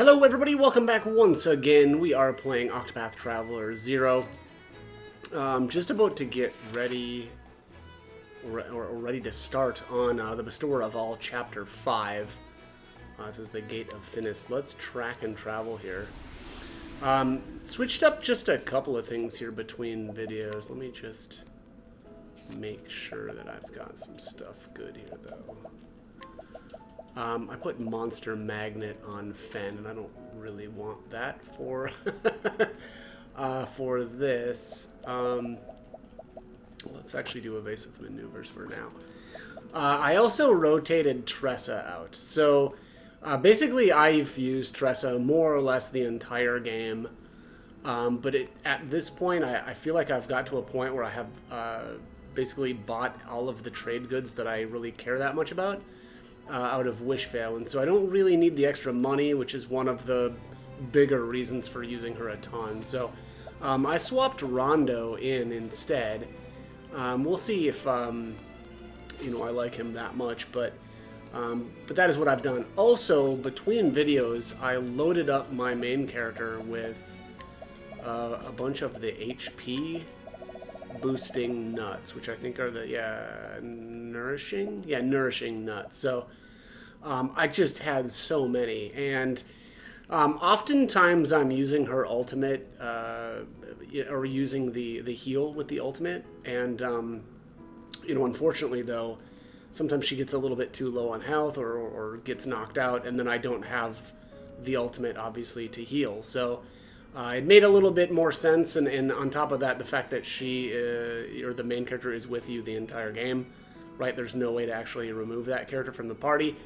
Hello everybody, welcome back once again. We are playing Octopath Traveler 0. Just about to get ready, or ready to start on the Bestower of All, Chapter 5. This is the Gate of Finis. Let's track and travel here. Switched up just a couple of things here between videos. Let me just make sure that I've got some stuff good here, though. I put Monster Magnet on Fen, and I don't really want that for for this. Let's actually do Evasive Maneuvers for now. I also rotated Tressa out. So basically I've used Tressa more or less the entire game. But at this point, I feel like I've got to a point where I have basically bought all of the trade goods that I really care that much about. Out of Wishvale, and so I don't really need the extra money, which is one of the bigger reasons for using her a ton. So I swapped Rondo in instead. We'll see if you know, I like him that much, but that is what I've done. Also, between videos, I loaded up my main character with a bunch of the HP boosting nuts, which I think are the nourishing nuts. So I just had so many, and oftentimes I'm using her ultimate, or using the heal with the ultimate, and you know, unfortunately though, sometimes she gets a little bit too low on health or gets knocked out, and then I don't have the ultimate obviously to heal. So it made a little bit more sense, and on top of that, the fact that she, or the main character, is with you the entire game, right? There's no way to actually remove that character from the party.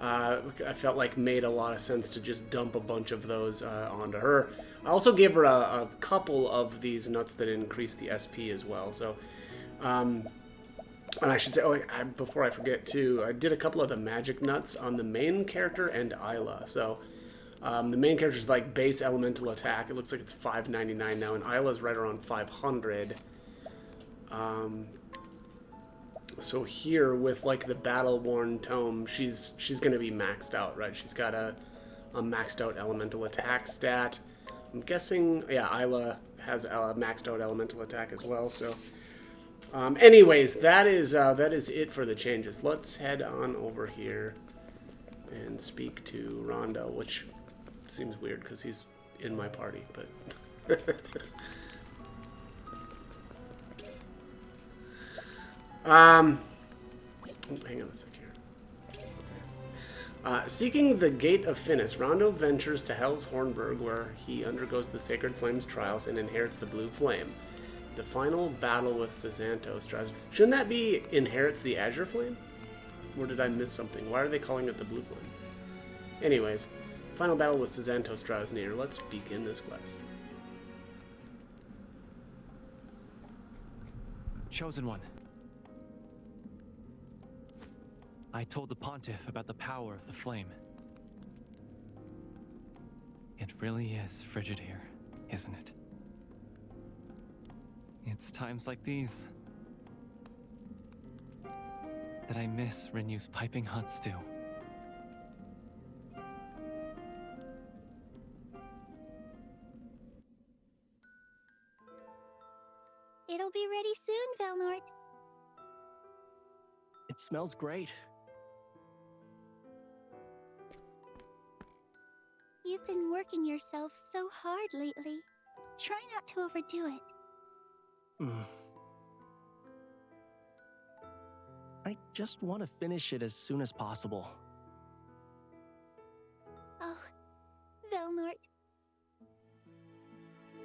I felt like made a lot of sense to just dump a bunch of those onto her. I also gave her a couple of these nuts that increase the SP as well. So, and I should say, before I forget too, I did a couple of the magic nuts on the main character and Isla. So, the main character is like base elemental attack. It looks like it's 599 now, and Isla's right around 500. So here with like the battle-worn tome, she's gonna be maxed out, right? She's got a maxed out elemental attack stat. I'm guessing, yeah, Isla has a maxed out elemental attack as well. So, anyways, that is it for the changes. Let's head on over here and speak to Rondo, which seems weird because he's in my party, but. Oh, hang on a sec here. Seeking the Gate of Finis, Rondo ventures to Hell's Hornburg, where he undergoes the Sacred Flame's trials and inherits the Blue Flame. The final battle with Sazantos draws. Shouldn't that be inherits the Azure Flame? Or did I miss something? Why are they calling it the Blue Flame? Anyways, final battle with Sazantos draws near. Let's begin this quest. Chosen One. I told the Pontiff about the power of the flame. It really is frigid here, isn't it? It's times like these that I miss Renu's piping hot stew. It'll be ready soon, Valnort. It smells great. You've been working yourself so hard lately. Try not to overdo it. I just want to finish it as soon as possible. Oh, Valnort.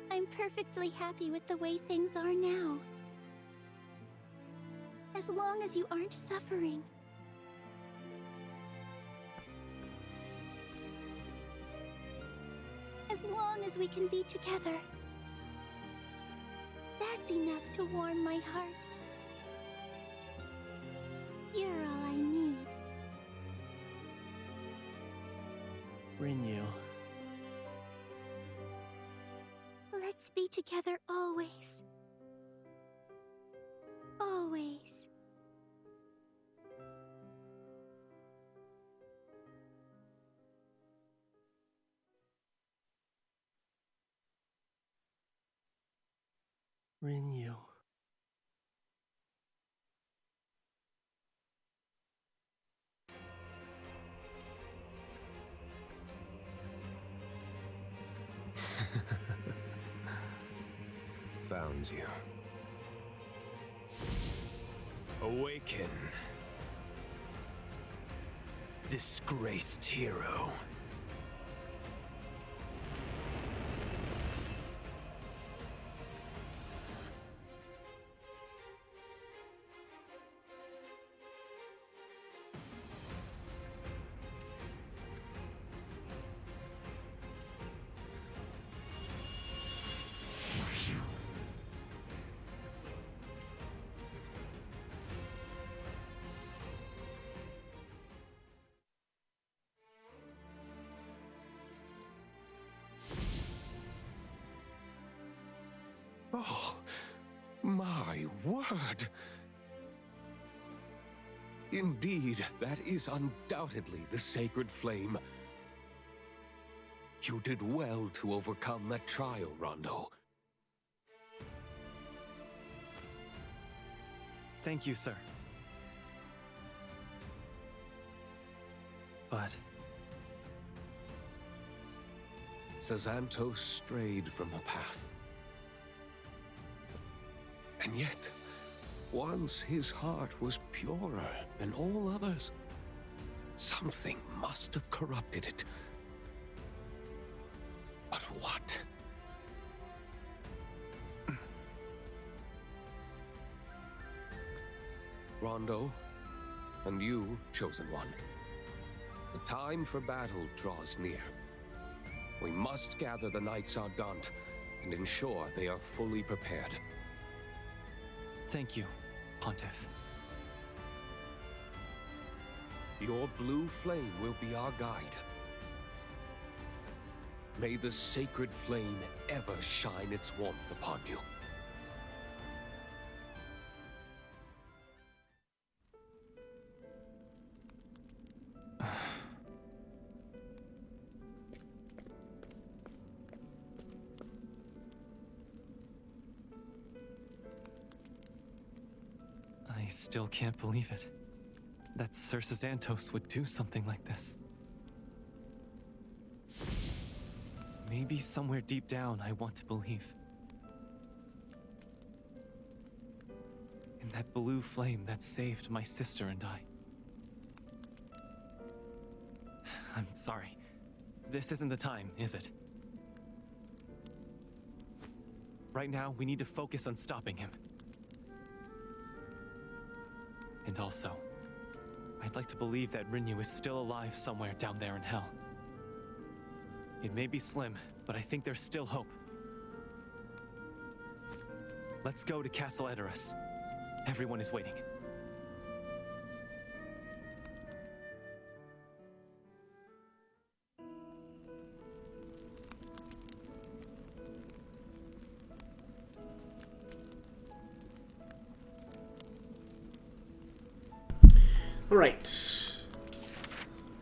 I'm perfectly happy with the way things are now. As long as you aren't suffering. As long as we can be together. That's enough to warm my heart. You're all I need. Renu. Let's be together always. Always. Rinyu. Found you. Awaken. Disgraced hero. Oh, my word! Indeed, that is undoubtedly the sacred flame. You did well to overcome that trial, Rondo. Thank you, sir. But Sazantos strayed from the path. And yet, once his heart was purer than all others, something must have corrupted it. But what? Rondo, and you, Chosen One, the time for battle draws near. We must gather the Knights Ardent and ensure they are fully prepared. thank you, Pontiff. Your blue flame will be our guide. May the sacred flame ever shine its warmth upon you. I still can't believe it. That Sir Xantos would do something like this. Maybe somewhere deep down I want to believe. In that blue flame that saved my sister and I. I'm sorry. This isn't the time, is it? Right now, we need to focus on stopping him. And also, I'd like to believe that Rinyu is still alive somewhere down there in hell. It may be slim, but I think there's still hope. Let's go to Castle Edoras. Everyone is waiting. All right.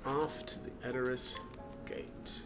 Off to the Edoras Gate.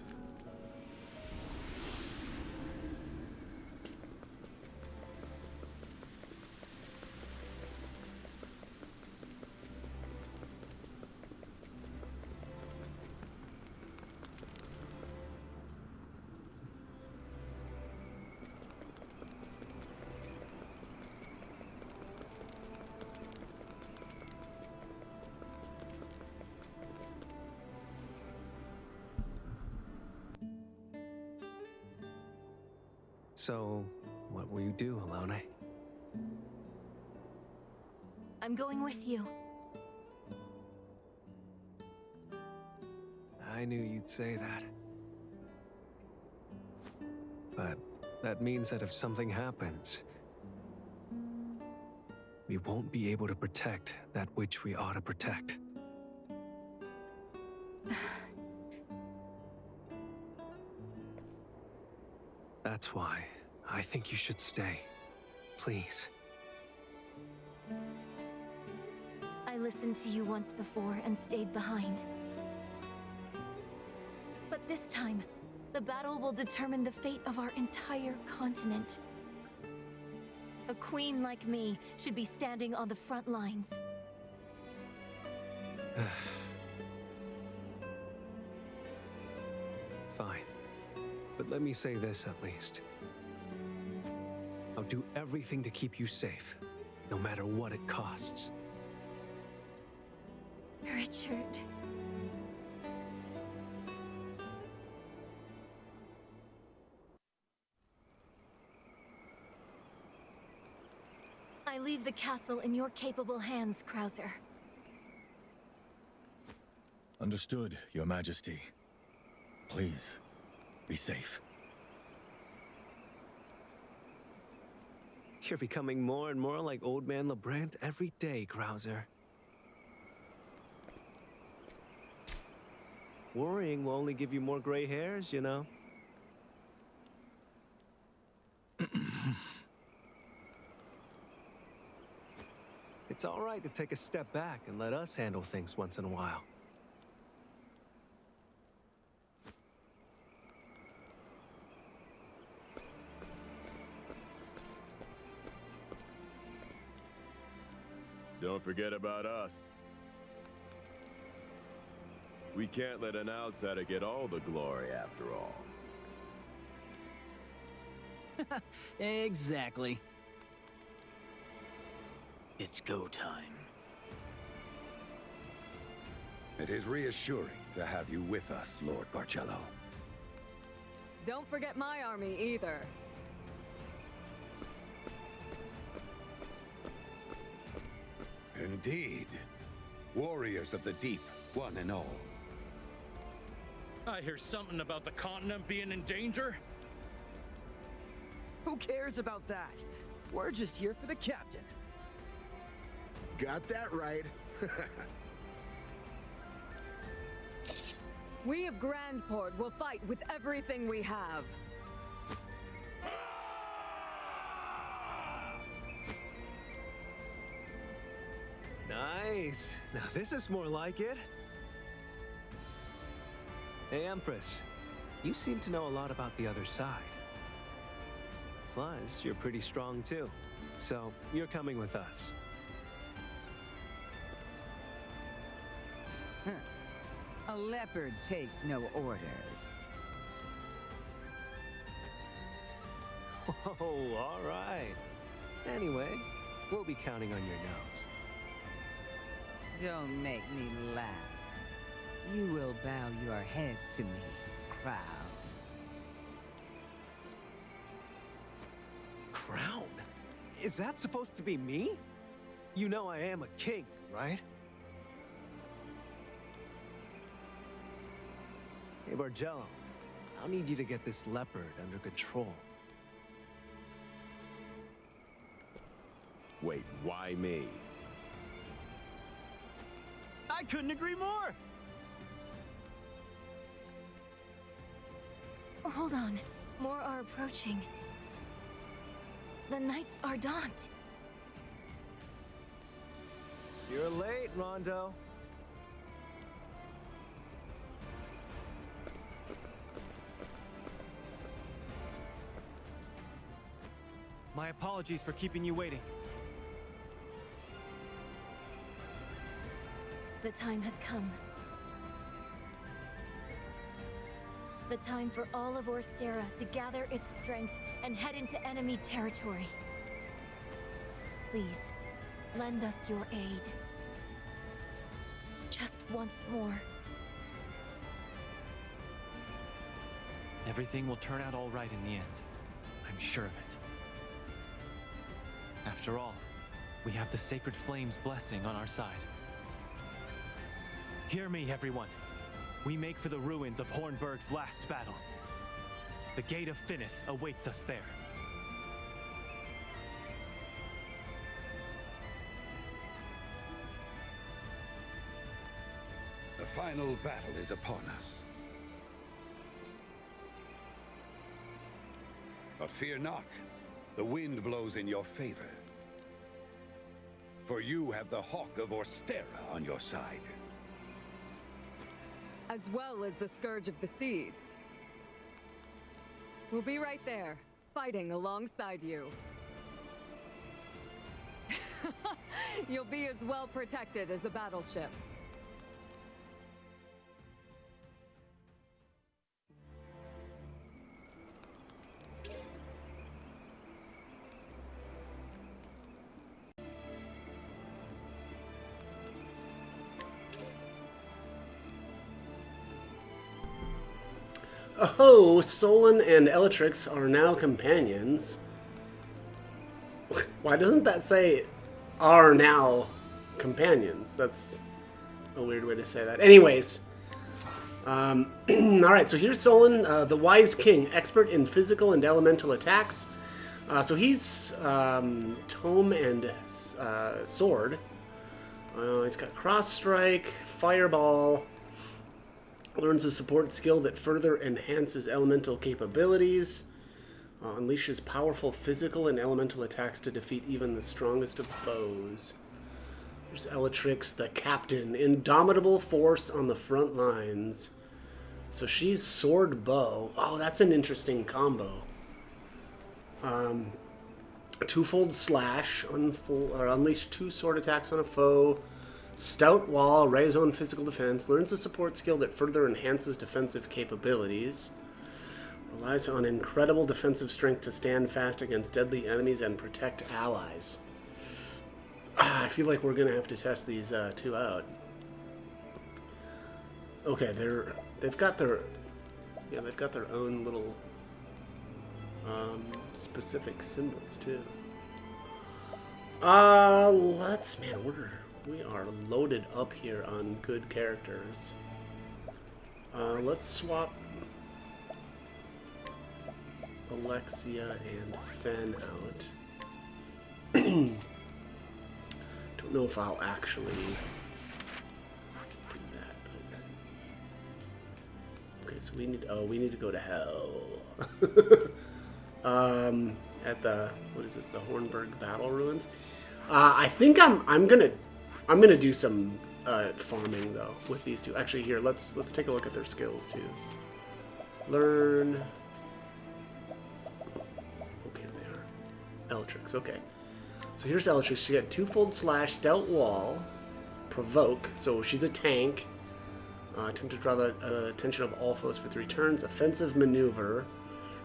So, what will you do, Alone? I'm going with you. I knew you'd say that. But that means that if something happens, we won't be able to protect that which we ought to protect. That's why I think you should stay. Please. I listened to you once before and stayed behind. But this time, the battle will determine the fate of our entire continent. A queen like me should be standing on the front lines. Fine. But let me say this at least. I'll do everything to keep you safe, no matter what it costs. Richard. I leave the castle in your capable hands, Krauser. Understood, Your Majesty. Please, be safe. You're becoming more and more like Old Man LeBrant every day, Krauser. Worrying will only give you more gray hairs, you know. It's all right to take a step back and let us handle things once in a while. Don't forget about us. We can't let an outsider get all the glory after all. Exactly. It's go time. It is reassuring to have you with us, Lord Barcello. Don't forget my army either. Indeed. Warriors of the deep, one and all. I hear something about the continent being in danger. Who cares about that? We're just here for the captain. Got that right. We of Grandport will fight with everything we have. Nice. Now this is more like it. Hey, Empress. You seem to know a lot about the other side. Plus, you're pretty strong too. So, you're coming with us. A leopard takes no orders. Oh, all right. Anyway, we'll be counting on your nose. Don't make me laugh. You will bow your head to me, crowd. Crown? Is that supposed to be me? You know I am a king, right? Hey, Bargello, I'll need you to get this leopard under control. Wait, why me? I couldn't agree more! Hold on. More are approaching. The Knights Ardent. You're late, Rondo. My apologies for keeping you waiting. The time has come. The time for all of Orstera to gather its strength and head into enemy territory. Please, lend us your aid. Just once more. Everything will turn out all right in the end. I'm sure of it. After all, we have the Sacred Flame's blessing on our side. Hear me, everyone. We make for the ruins of Hornburg's last battle. The Gate of Finis awaits us there. The final battle is upon us. But fear not, the wind blows in your favor. For you have the Hawk of Orstera on your side. As well as the Scourge of the Seas. We'll be right there, fighting alongside you. You'll be as well protected as a battleship. Oh, Solon and Elatrix are now companions. Why doesn't that say are now companions? That's a weird way to say that. Anyways, alright, so here's Solon, the Wise King, expert in physical and elemental attacks. So he's Tome and Sword. He's got Cross Strike, Fireball. Learns a support skill that further enhances elemental capabilities. Unleashes powerful physical and elemental attacks to defeat even the strongest of foes. There's Elatrix, the captain. Indomitable force on the front lines. So she's sword bow. Oh, that's an interesting combo. Twofold slash. Unleash 2 sword attacks on a foe. Stout wall, raise own physical defense, learns a support skill that further enhances defensive capabilities, relies on incredible defensive strength to stand fast against deadly enemies and protect allies. I feel like we're gonna have to test these two out. Okay, they've got their own little specific symbols too. We are loaded up here on good characters. Let's swap Alexia and Fen out. Don't know if I'll actually do that, but okay. So we need to go to hell. At the what is this? The Hornburg Battle Ruins. I think I'm gonna do some farming though with these two. Actually, here let's take a look at their skills too. Learn. Oh, here they are. Elatrix. Okay. So here's Elatrix. She got twofold slash, stout wall, provoke. So she's a tank. Attempt to draw the attention of all foes for 3 turns. Offensive maneuver.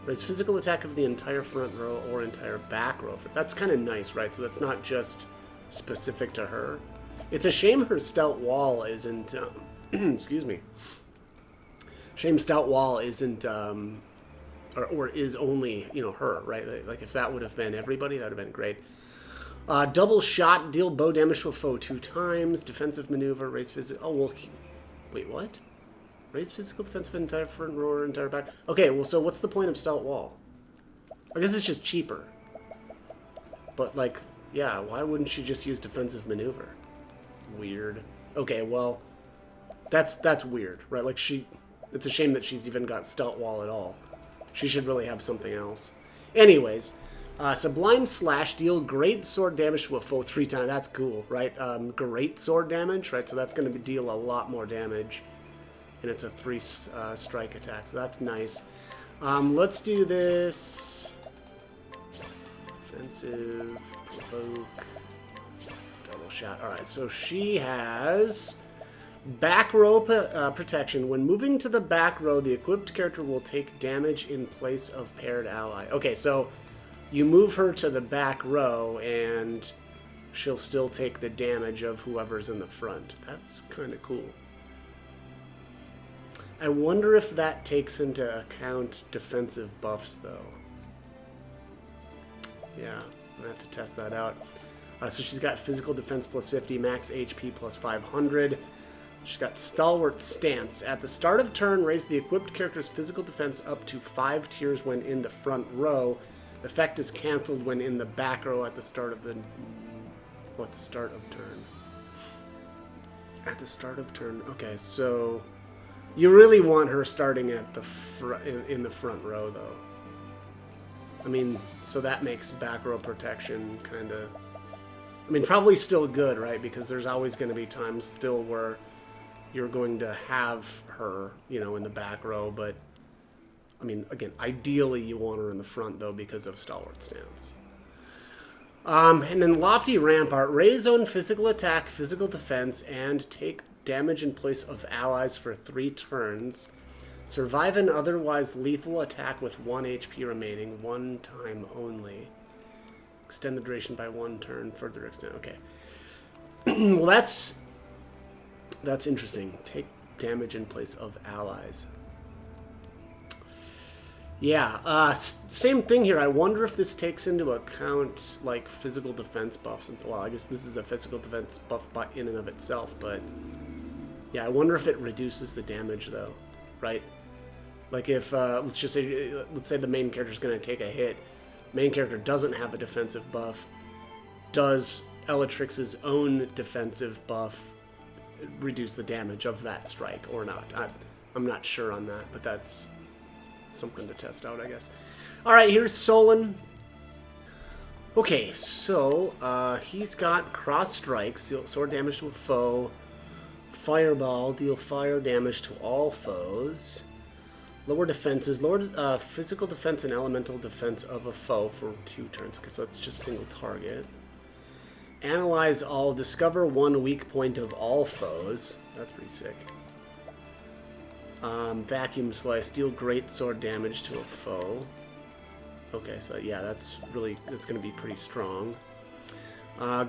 Raise physical attack of the entire front row or entire back row. That's kind of nice, right? So that's not just specific to her. It's a shame her stout wall isn't, excuse me. Shame stout wall isn't, or is only, you know, her, right? Like if that would have been everybody, that would have been great. Double shot, deal bow damage to a foe 2 times. Defensive maneuver, raise physical, oh, well, wait, what? Raise physical defense of entire front row or entire back. Okay, well, so what's the point of stout wall? I guess it's just cheaper. But, like, yeah, why wouldn't she just use defensive maneuver? Weird. Okay, well, that's weird, right? Like, it's a shame that she's even got stout wall at all. She should really have something else. Anyways, Sublime Slash, deal great sword damage to a foe 3 times. That's cool, right? Great sword damage, right? So that's going to deal a lot more damage. And it's a 3 strike attack, so that's nice. Let's do this. Offensive, provoke, double shot. Alright, so she has back row protection. When moving to the back row, the equipped character will take damage in place of paired ally. Okay, so you move her to the back row and she'll still take the damage of whoever's in the front. That's kind of cool. I wonder if that takes into account defensive buffs, though. Yeah, I'm gonna have to test that out. So she's got physical defense plus 50, max HP plus 500. She's got stalwart stance. At the start of turn, raise the equipped character's physical defense up to 5 tiers when in the front row. Effect is cancelled when in the back row at the start of the... What, the start of turn? At the start of turn. Okay, so... You really want her starting at the in the front row, though. I mean, so that makes back row protection kind of... I mean, probably still good, right? Because there's always going to be times still where you're going to have her, you know, in the back row. But, I mean, again, ideally you want her in the front, though, because of stalwart stance. And then Lofty Rampart. Raise own physical attack, physical defense, and take damage in place of allies for 3 turns. Survive an otherwise lethal attack with 1 HP remaining, 1 time only. Extend the duration by 1 turn, further extend. Okay. Well, that's interesting. Take damage in place of allies. Yeah, same thing here. I wonder if this takes into account, like, physical defense buffs. Well, I guess this is a physical defense buff in and of itself, but... Yeah, I wonder if it reduces the damage, though, right? Like if, let's say the main character's going to take a hit. Main character doesn't have a defensive buff. Does Elatrix's own defensive buff reduce the damage of that strike or not? I'm not sure on that, but that's something to test out, I guess. Alright, here's Solon. Okay, so he's got cross strikes, sword damage to a foe. Fireball, deal fire damage to all foes. Lower defenses, lower physical defense and elemental defense of a foe for 2 turns. Okay, so that's just single target. Analyze all, discover 1 weak point of all foes. That's pretty sick. Vacuum slice, deal great sword damage to a foe. Okay, so yeah, that's going to be pretty strong.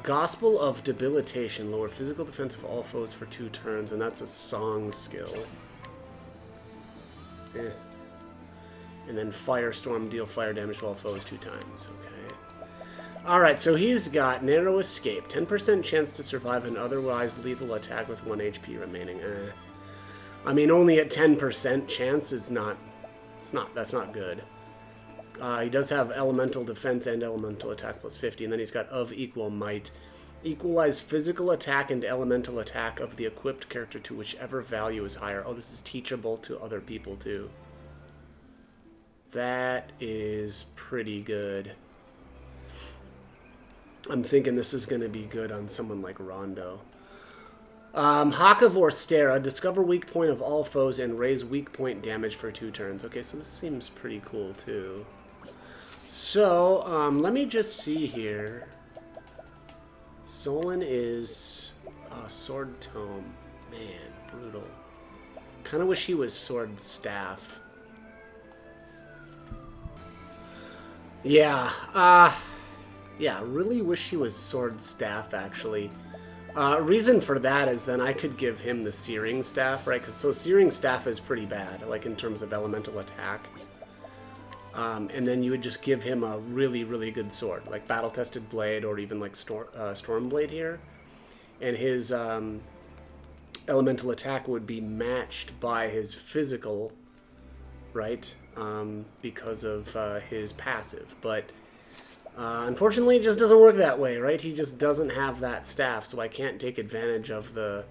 Gospel of Debilitation. Lower physical defense of all foes for 2 turns, and that's a song skill. And then Firestorm. Deal fire damage to all foes 2 times. Okay. Alright, so he's got Narrow Escape. 10% chance to survive an otherwise lethal attack with 1 HP remaining. I mean, only at 10% chance is not... That's not good. He does have elemental defense and elemental attack plus 50, and then he's got of equal might. Equalize physical attack and elemental attack of the equipped character to whichever value is higher. Oh, this is teachable to other people too. That is pretty good. I'm thinking this is going to be good on someone like Rondo. Hawk of Orstera. Discover weak point of all foes and raise weak point damage for 2 turns. Okay, so this seems pretty cool too. So, let me just see here. Solon is Sword Tome. Man, brutal. Kind of wish he was Sword Staff. Yeah, yeah, really wish he was Sword Staff, actually. Reason for that is then I could give him the Searing Staff, right? So Searing Staff is pretty bad, like in terms of elemental attack. And then you would just give him a really, really good sword, like Battle-Tested Blade or even like Storm Blade here. And his elemental attack would be matched by his physical, right? Because of his passive. But unfortunately, it just doesn't work that way, right? He just doesn't have that staff, so I can't take advantage of the,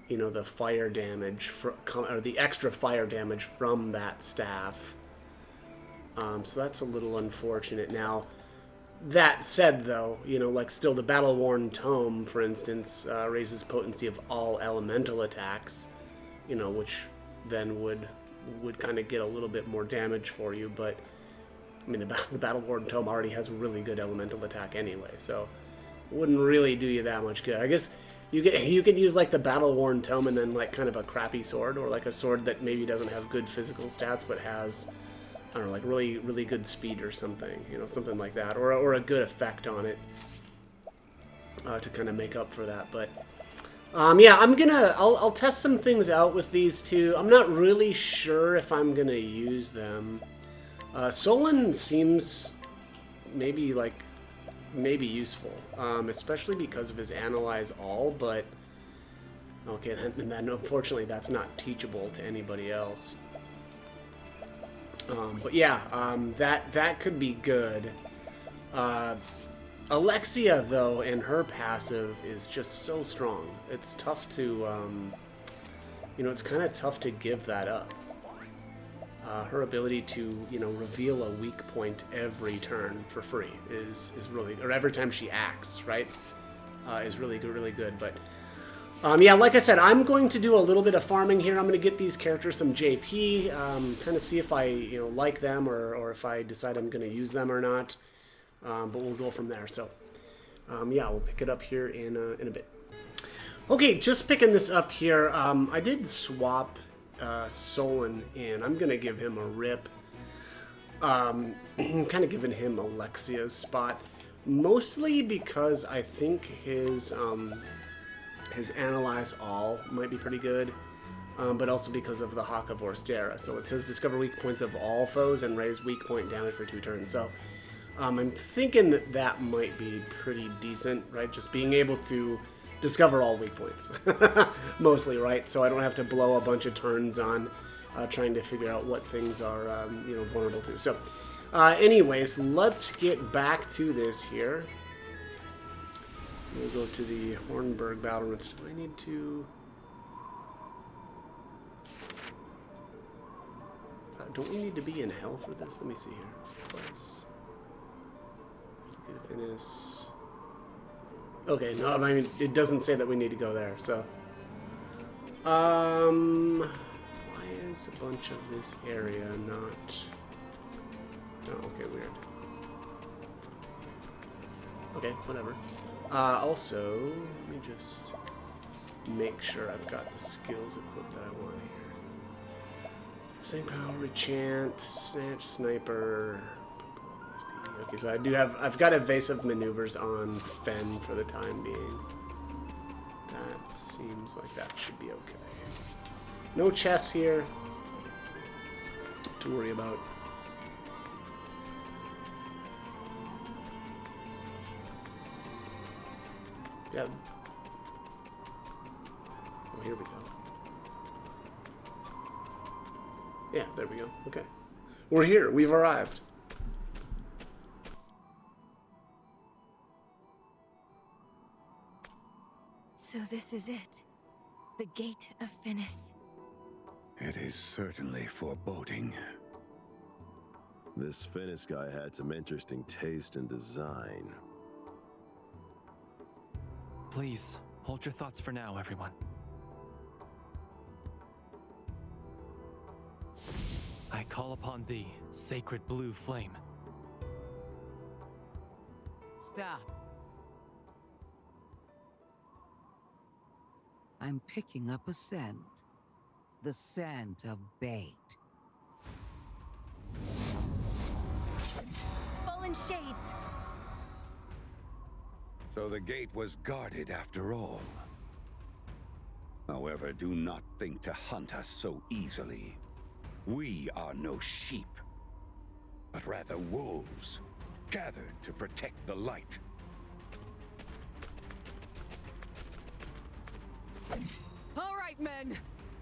you know, the fire damage, or the extra fire damage from that staff. So that's a little unfortunate. Now, that said, though, you know, like still the Battle-Worn Tome, for instance, raises potency of all elemental attacks, you know, which then would kind of get a little bit more damage for you. But I mean, the Battle-Worn Tome already has a really good elemental attack anyway, so it wouldn't really do you that much good. I guess you could use like the Battle-Worn Tome and then like kind of a crappy sword, or like a sword that maybe doesn't have good physical stats but has, I don't know, like really, really good speed or something, you know, something like that, or a good effect on it to kind of make up for that. But yeah, I'll test some things out with these two. I'm not really sure if I'm gonna use them. Solon seems maybe useful, especially because of his Analyze All. But okay, and then unfortunately that's not teachable to anybody else. But yeah, that could be good. Alexia, though, and her passive is just so strong. It's tough to, you know, it's kind of tough to give that up. Her ability to, you know, reveal a weak point every turn for free is really, or every time she acts, right, is really good. But yeah, like I said, I'm going to do a little bit of farming here. I'm going to get these characters some JP, kind of see if I, you know, like them or if I decide I'm going to use them or not. but we'll go from there. So, yeah, we'll pick it up here in a bit. Okay, just picking this up here. I did swap Solon in. I'm gonna give him a rip. Kind of giving him Alexia's spot, mostly because I think his Analyze All might be pretty good, but also because of the Hawk of Orstera. So it says discover weak points of all foes and raise weak point damage for 2 turns. So I'm thinking that that might be pretty decent, right? Just being able to discover all weak points, mostly, right? So I don't have to blow a bunch of turns on trying to figure out what things are, you know, vulnerable to. So, anyways, let's get back to this here. We'll go to the Hornburg battlements. Do I need to? Don't we need to be in hell for this? Let me see here. Place. Look at Finis. Okay, no, I mean, it doesn't say that we need to go there, so. Why is a bunch of this area not... Oh, okay, weird. Okay, whatever. Also, let me just make sure I've got the skills equipped that I want here. Same power, enchant, snatch, sniper... Okay, so I've got evasive maneuvers on Fen for the time being. That seems like that should be okay. No chests here to worry about. Yeah. Oh, here we go. Yeah, there we go. Okay. We're here. We've arrived. So this is it. The Gate of Finis. It is certainly foreboding. This Finis guy had some interesting taste and design. Please, hold your thoughts for now, everyone. I call upon thee, sacred blue flame. Stop. I'm picking up a scent. The scent of bait. Fallen Shades! So the gate was guarded after all. However, do not think to hunt us so easily. We are no sheep, but rather wolves, gathered to protect the light. All right, men.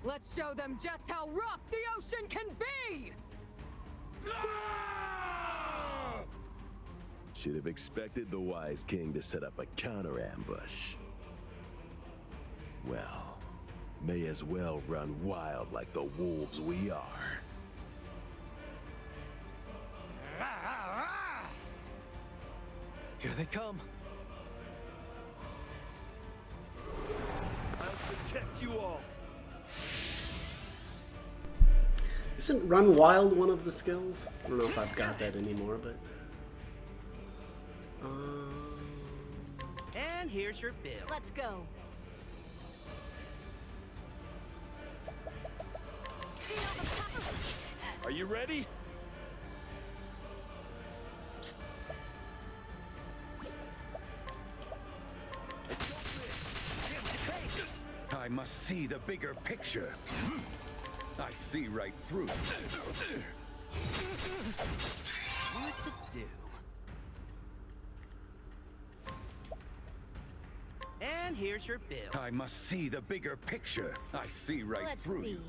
Let's show them just how rough the ocean can be! Should have expected the Wise King to set up a counter-ambush. Well, may as well run wild like the wolves we are. Here they come. I'll protect you all. Isn't Run Wild one of the skills? I don't know if I've got that anymore, but... And here's your bill. Let's go. Are you ready? I must see the bigger picture. I see right through. What to do? And here's your bill. I must see the bigger picture. I see right through you.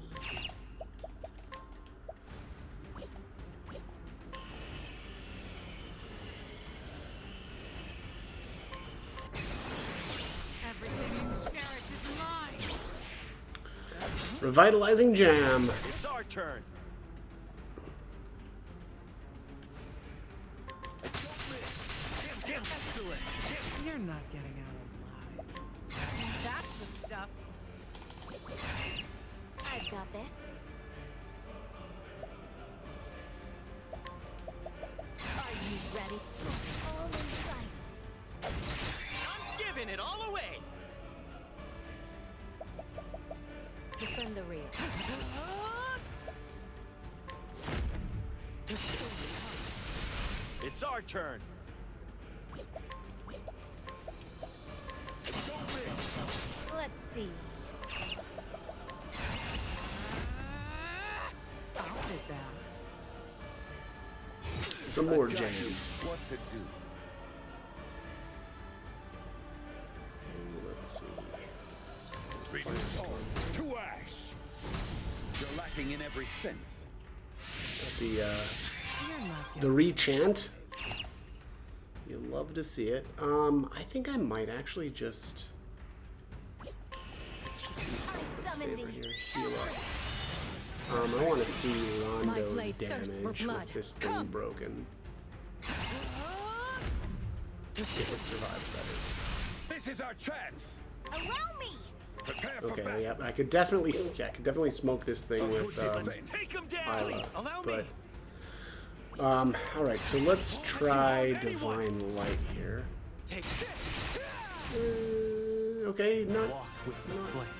Revitalizing Jam. It's our turn. Excellent. You're not getting out alive. That's the stuff. I've got this. Are you ready? taking it all away. Defend the rear. It's our turn. Let's see. I'll take that. Some more gems. What to do? Let's see. To ash! You're lacking in every sense. The rechant. You love to see it. I think I might actually just. Let's just use Coleman's favor here. Heal up. I want to see Rondo's damage with this thing broken. If it survives, that is. This is our chance. Allow me. Prepare for Okay, battle. yeah, I could definitely smoke this thing with Isla, but all right, so let's try Divine Light here. Okay, not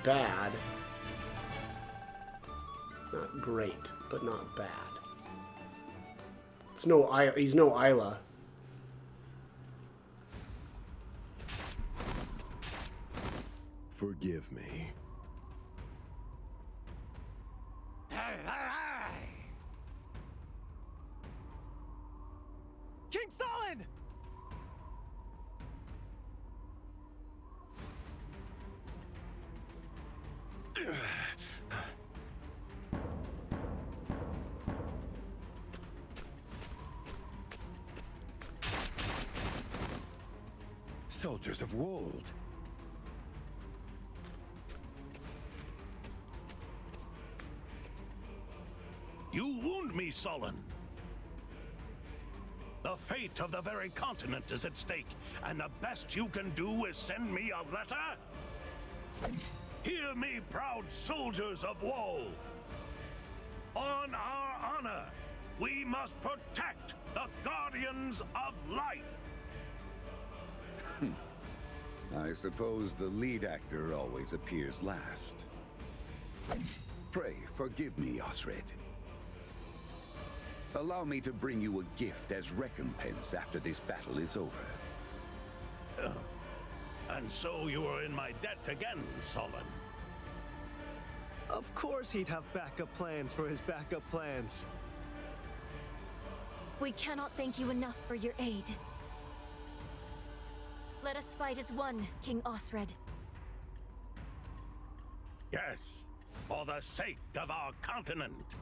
bad, not great, but not bad. It's no he's no Isla. Forgive me. King Solon! Soldiers of Wold. You wound me, Solon. The fate of the very continent is at stake, and the best you can do is send me a letter? Hear me, proud soldiers of woe. On our honor, we must protect the Guardians of Light. I suppose the lead actor always appears last. Pray, forgive me, Osred. Allow me to bring you a gift as recompense after this battle is over. And so you are in my debt again, Solon. Of course he'd have backup plans for his backup plans. We cannot thank you enough for your aid. Let us fight as one, King Osred. Yes, for the sake of our continent.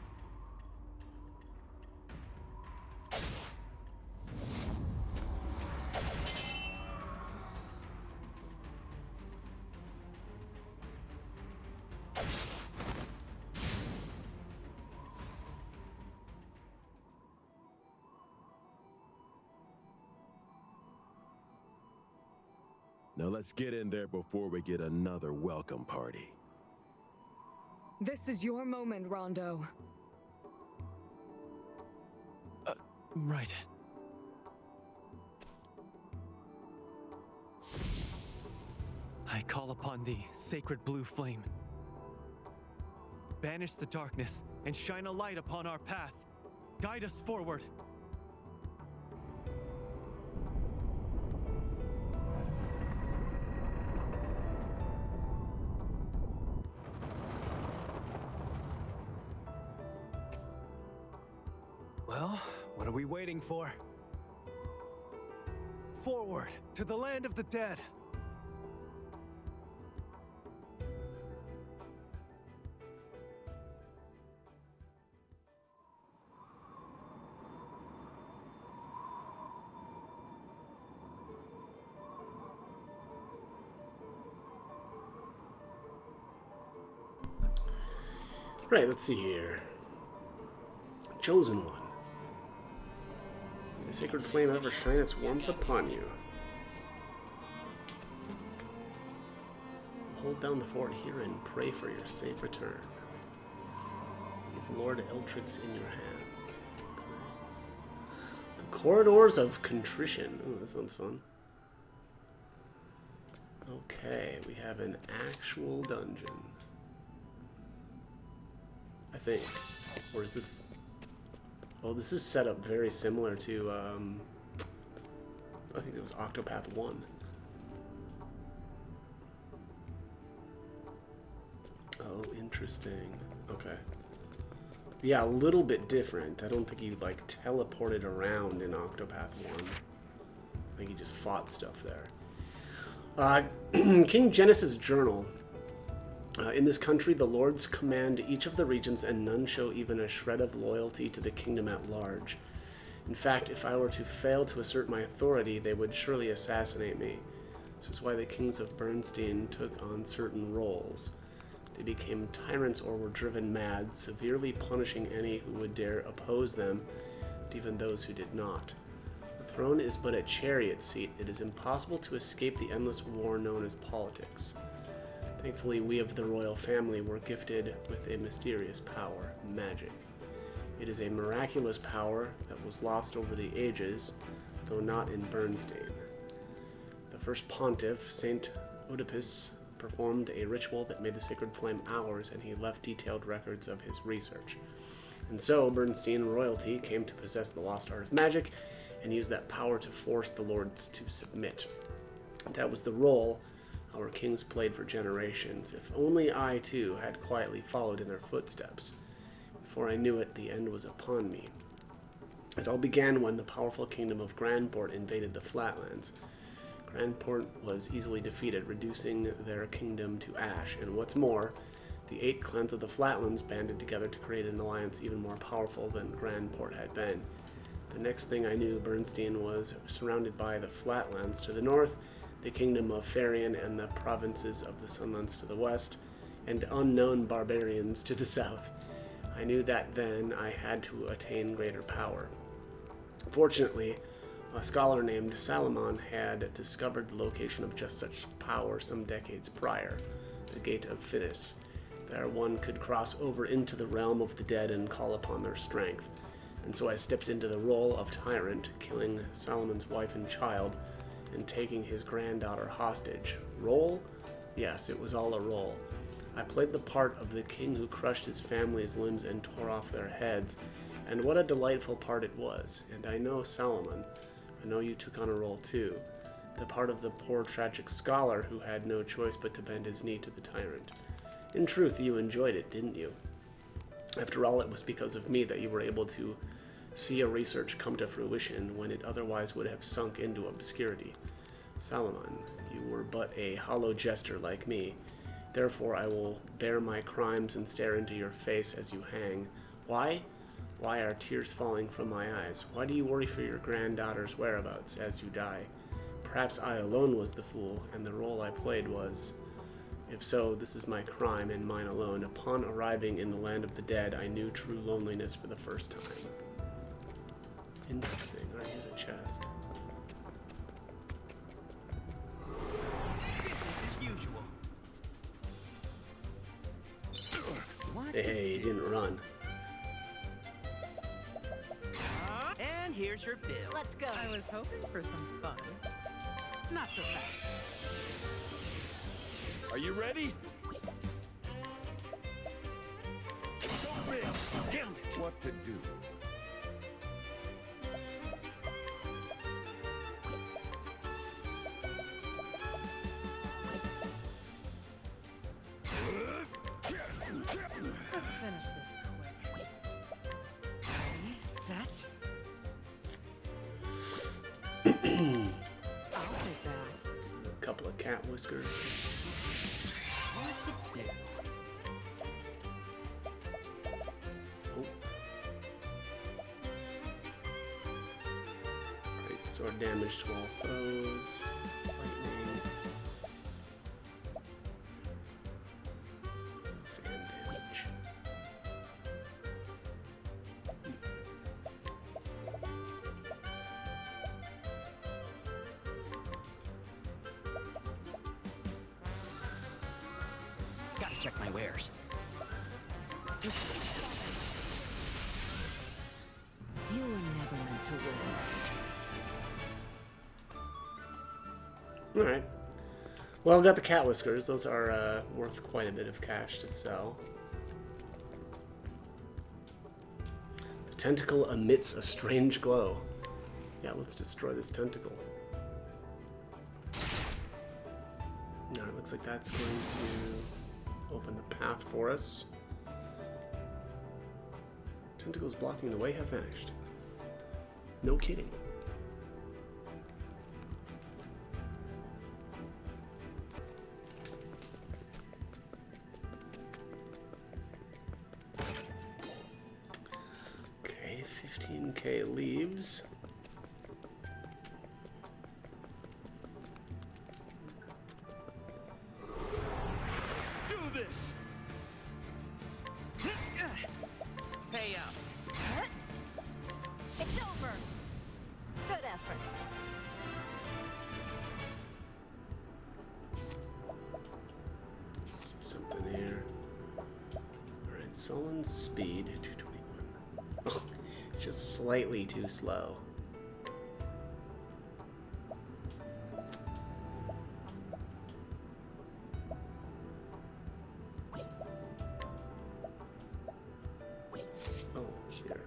Now let's get in there before we get another welcome party. This is your moment, Rondo. Right. I call upon thee, sacred blue flame. Banish the darkness and shine a light upon our path. Guide us forward. Well, what are we waiting for? Forward to the land of the dead. Right, let's see here. Chosen one. May the sacred flame ever shine its warmth upon you. Hold down the fort here and pray for your safe return. Leave Lord Eltrix in your hands. The Corridors of Contrition. Oh, that sounds fun. Okay, we have an actual dungeon. I think. Or is this... Oh, this is set up very similar to, I think it was Octopath 1. Oh, interesting. Okay. Yeah, a little bit different. I don't think you, like, teleported around in Octopath 1. I think you just fought stuff there. King Genesis' Journal. In this country, the lords command each of the regions, and none show even a shred of loyalty to the kingdom at large. In fact, if I were to fail to assert my authority, they would surely assassinate me. This is why the kings of Bernstein took on certain roles. They became tyrants or were driven mad, severely punishing any who would dare oppose them, and even those who did not. The throne is but a chariot seat. It is impossible to escape the endless war known as politics. Thankfully, we of the royal family were gifted with a mysterious power, magic. It is a miraculous power that was lost over the ages, though not in Bernstein. The first pontiff, Saint Oedipus, performed a ritual that made the sacred flame ours, and he left detailed records of his research. And so, Bernstein royalty came to possess the lost art of magic, and used that power to force the lords to submit. That was the role our kings played for generations. If only I, too, had quietly followed in their footsteps. Before I knew it, the end was upon me. It all began when the powerful kingdom of Grandport invaded the Flatlands. Grandport was easily defeated, reducing their kingdom to ash, and what's more, the 8 clans of the Flatlands banded together to create an alliance even more powerful than Grandport had been. The next thing I knew, Bernstein was surrounded by the Flatlands to the north, the kingdom of Farian and the provinces of the Sunlands to the west, and unknown barbarians to the south. I knew that then I had to attain greater power. Fortunately, a scholar named Salomon had discovered the location of just such power some decades prior, the Gate of Finis. There one could cross over into the realm of the dead and call upon their strength. And so I stepped into the role of tyrant, killing Salomon's wife and child, and taking his granddaughter hostage. Role? Yes, it was all a role. I played the part of the king who crushed his family's limbs and tore off their heads, and what a delightful part it was. And I know, Salomon, I know you took on a role too. The part of the poor tragic scholar who had no choice but to bend his knee to the tyrant. In truth, you enjoyed it, didn't you? After all, it was because of me that you were able to see a research come to fruition when it otherwise would have sunk into obscurity. Salomon, you were but a hollow jester like me. Therefore I will bear my crimes and stare into your face as you hang. Why? Why are tears falling from my eyes? Why do you worry for your granddaughter's whereabouts as you die? Perhaps I alone was the fool, and the role I played was... If so, this is my crime and mine alone. Upon arriving in the land of the dead, I knew true loneliness for the first time. Interesting. Right, here's a chest. Business as usual. Hey, he didn't run. And here's your bill. Let's go. I was hoping for some fun. Not so fast. Are you ready? Don't miss! Damn it! What to do? Let's finish this quick. Ready, set. I'll take that. A couple of cat whiskers. What to do? Oh. Great sword damage to all foes. Lightning. Fan damage. Gotta check my wares. You were never meant to win. Alright. Well, got the cat whiskers. Those are worth quite a bit of cash to sell. The tentacle emits a strange glow. Yeah, let's destroy this tentacle. Now it looks like that's going to open the path for us. Tentacles blocking the way have vanished. No kidding. Okay, 15k leaves. Let's do this! Hey up. It's over. Good effort. See something here. Alright, Sullen's speed, 221. Oh, it's just slightly too slow. Oh, here.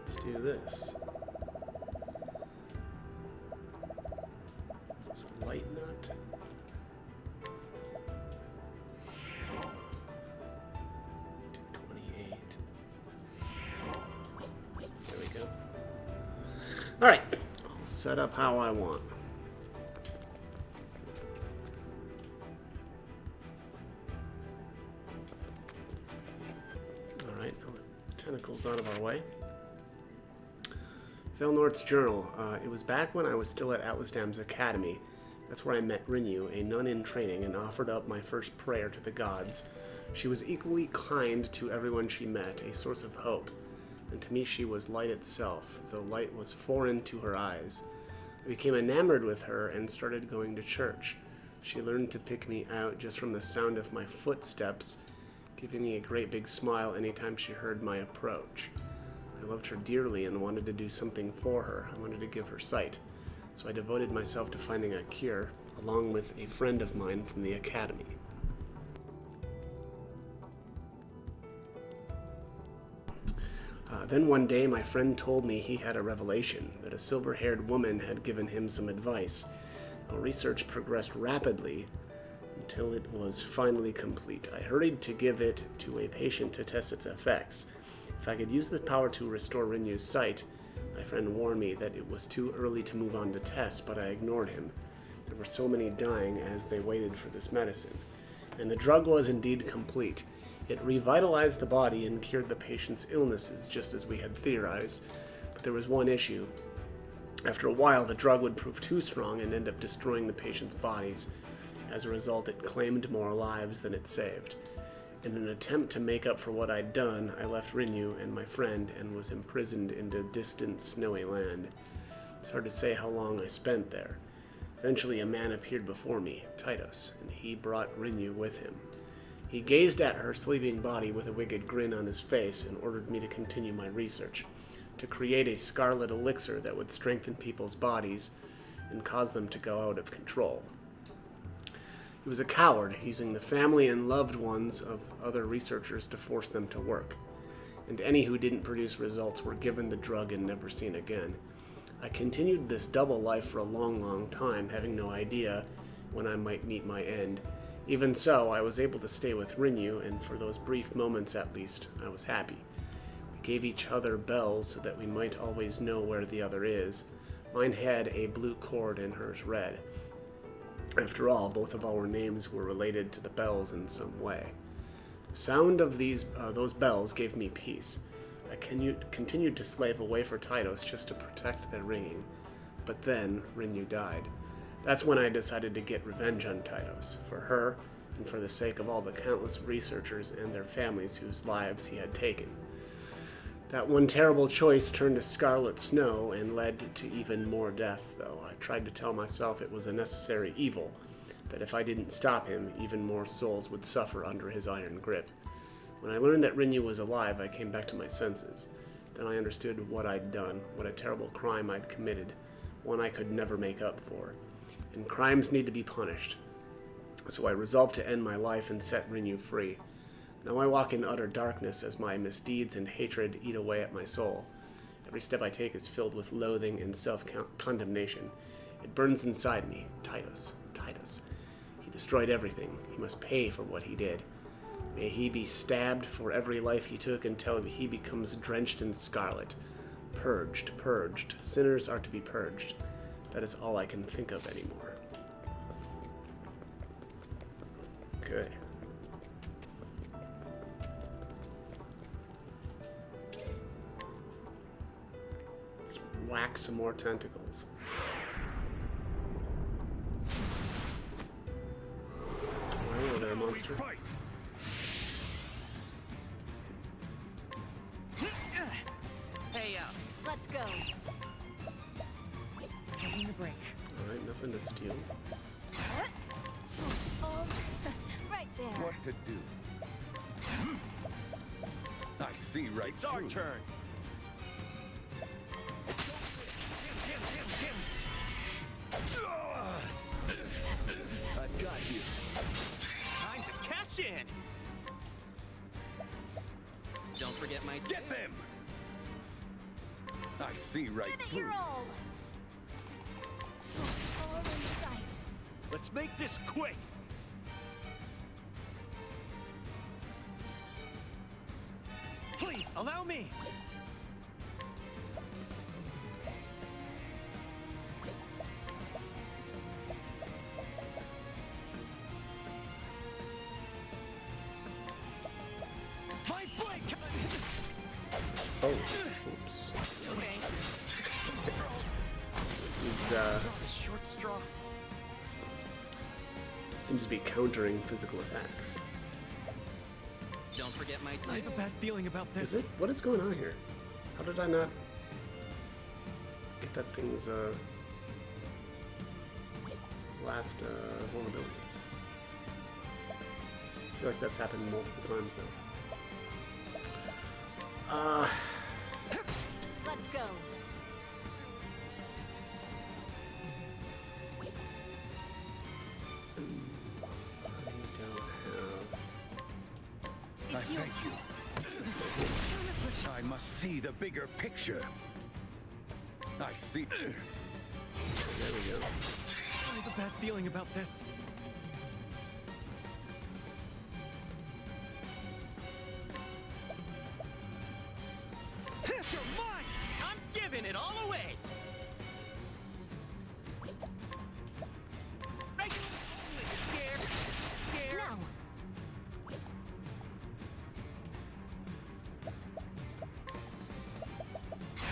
Let's do this. Is this a light nut? There we go. Alright, I'll set up how I want. Alright, now the tentacles out of our way. Felnort's journal. It was back when I was still at Atlasdam's academy. That's where I met Rinyu, a nun in training, and offered up my first prayer to the gods. She was equally kind to everyone she met, a source of hope. And to me she was light itself, though light was foreign to her eyes. I became enamored with her and started going to church. She learned to pick me out just from the sound of my footsteps, giving me a great big smile anytime she heard my approach. I loved her dearly and wanted to do something for her. I wanted to give her sight. So I devoted myself to finding a cure, along with a friend of mine from the academy. Then one day my friend told me he had a revelation, that a silver-haired woman had given him some advice. Our research progressed rapidly until it was finally complete. I hurried to give it to a patient to test its effects. If I could use the power to restore Rinyu's sight, my friend warned me that it was too early to move on to tests, but I ignored him. There were so many dying as they waited for this medicine. And the drug was indeed complete. It revitalized the body and cured the patient's illnesses, just as we had theorized. But there was one issue. After a while, the drug would prove too strong and end up destroying the patient's bodies. As a result, it claimed more lives than it saved. In an attempt to make up for what I'd done, I left Rinyu and my friend and was imprisoned in a distant, snowy land. It's hard to say how long I spent there. Eventually, a man appeared before me, Titus, and he brought Rinyu with him. He gazed at her sleeping body with a wicked grin on his face and ordered me to continue my research, to create a scarlet elixir that would strengthen people's bodies and cause them to go out of control. He was a coward, using the family and loved ones of other researchers to force them to work, and any who didn't produce results were given the drug and never seen again. I continued this double life for a long, long time, having no idea when I might meet my end. Even so, I was able to stay with Rinyu, and for those brief moments at least, I was happy. We gave each other bells so that we might always know where the other is. Mine had a blue cord and hers red. After all, both of our names were related to the bells in some way. The sound of those bells gave me peace. I continued to slave away for Titus just to protect their ringing. But then, Rinyu died. That's when I decided to get revenge on Titus, for her, and for the sake of all the countless researchers and their families whose lives he had taken. That one terrible choice turned to scarlet snow and led to even more deaths, though. I tried to tell myself it was a necessary evil, that if I didn't stop him, even more souls would suffer under his iron grip. When I learned that Rinyu was alive, I came back to my senses. Then I understood what I'd done, what a terrible crime I'd committed, one I could never make up for. and crimes need to be punished. So I resolved to end my life and set Rinyu free. Now I walk in utter darkness as my misdeeds and hatred eat away at my soul. Every step I take is filled with loathing and self-condemnation. It burns inside me. Titus. He destroyed everything. He must pay for what he did. May he be stabbed for every life he took until he becomes drenched in scarlet. Purged. Sinners are to be purged. That is all I can think of anymore. Okay. Let's whack some more tentacles. Hello there, monster. Hey, up. Let's go. Taking a break. Alright, nothing to steal. Oh, right there. What to do? I see right It's our through. turn. I've got you. Time to cash in. Don't forget my Get them! I see right Give it through. your all. Smoke all in sight. Let's make this quick. Please, allow me! My blade! Oh, oops. It's, short straw. seems to be countering physical attacks. Don't forget my I have a bad feeling about this. Is it? What is going on here? How did I not get that thing's last vulnerability? I feel like that's happened multiple times now. Let's go. I thank you. I must see the bigger picture. I see. There we go. I have a bad feeling about this. You're mine! I'm giving it all away! Right? Scared. Now.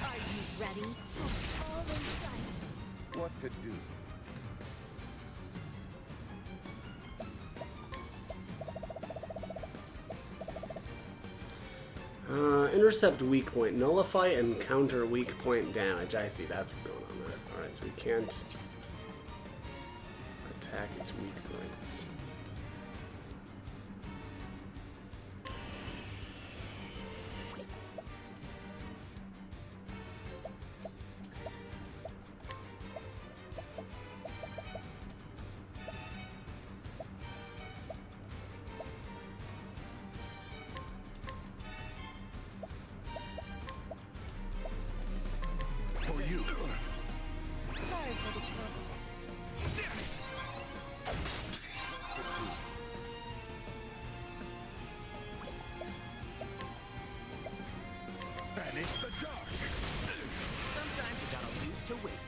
Are you ready? Smoke all in sight. What to do? Intercept weak point, nullify and counter weak point damage. I see, that's what's going on there. Alright, so we can't attack its weak points. For you. Sorry for the trouble. Banish the dark. Sometimes you gotta lose to win.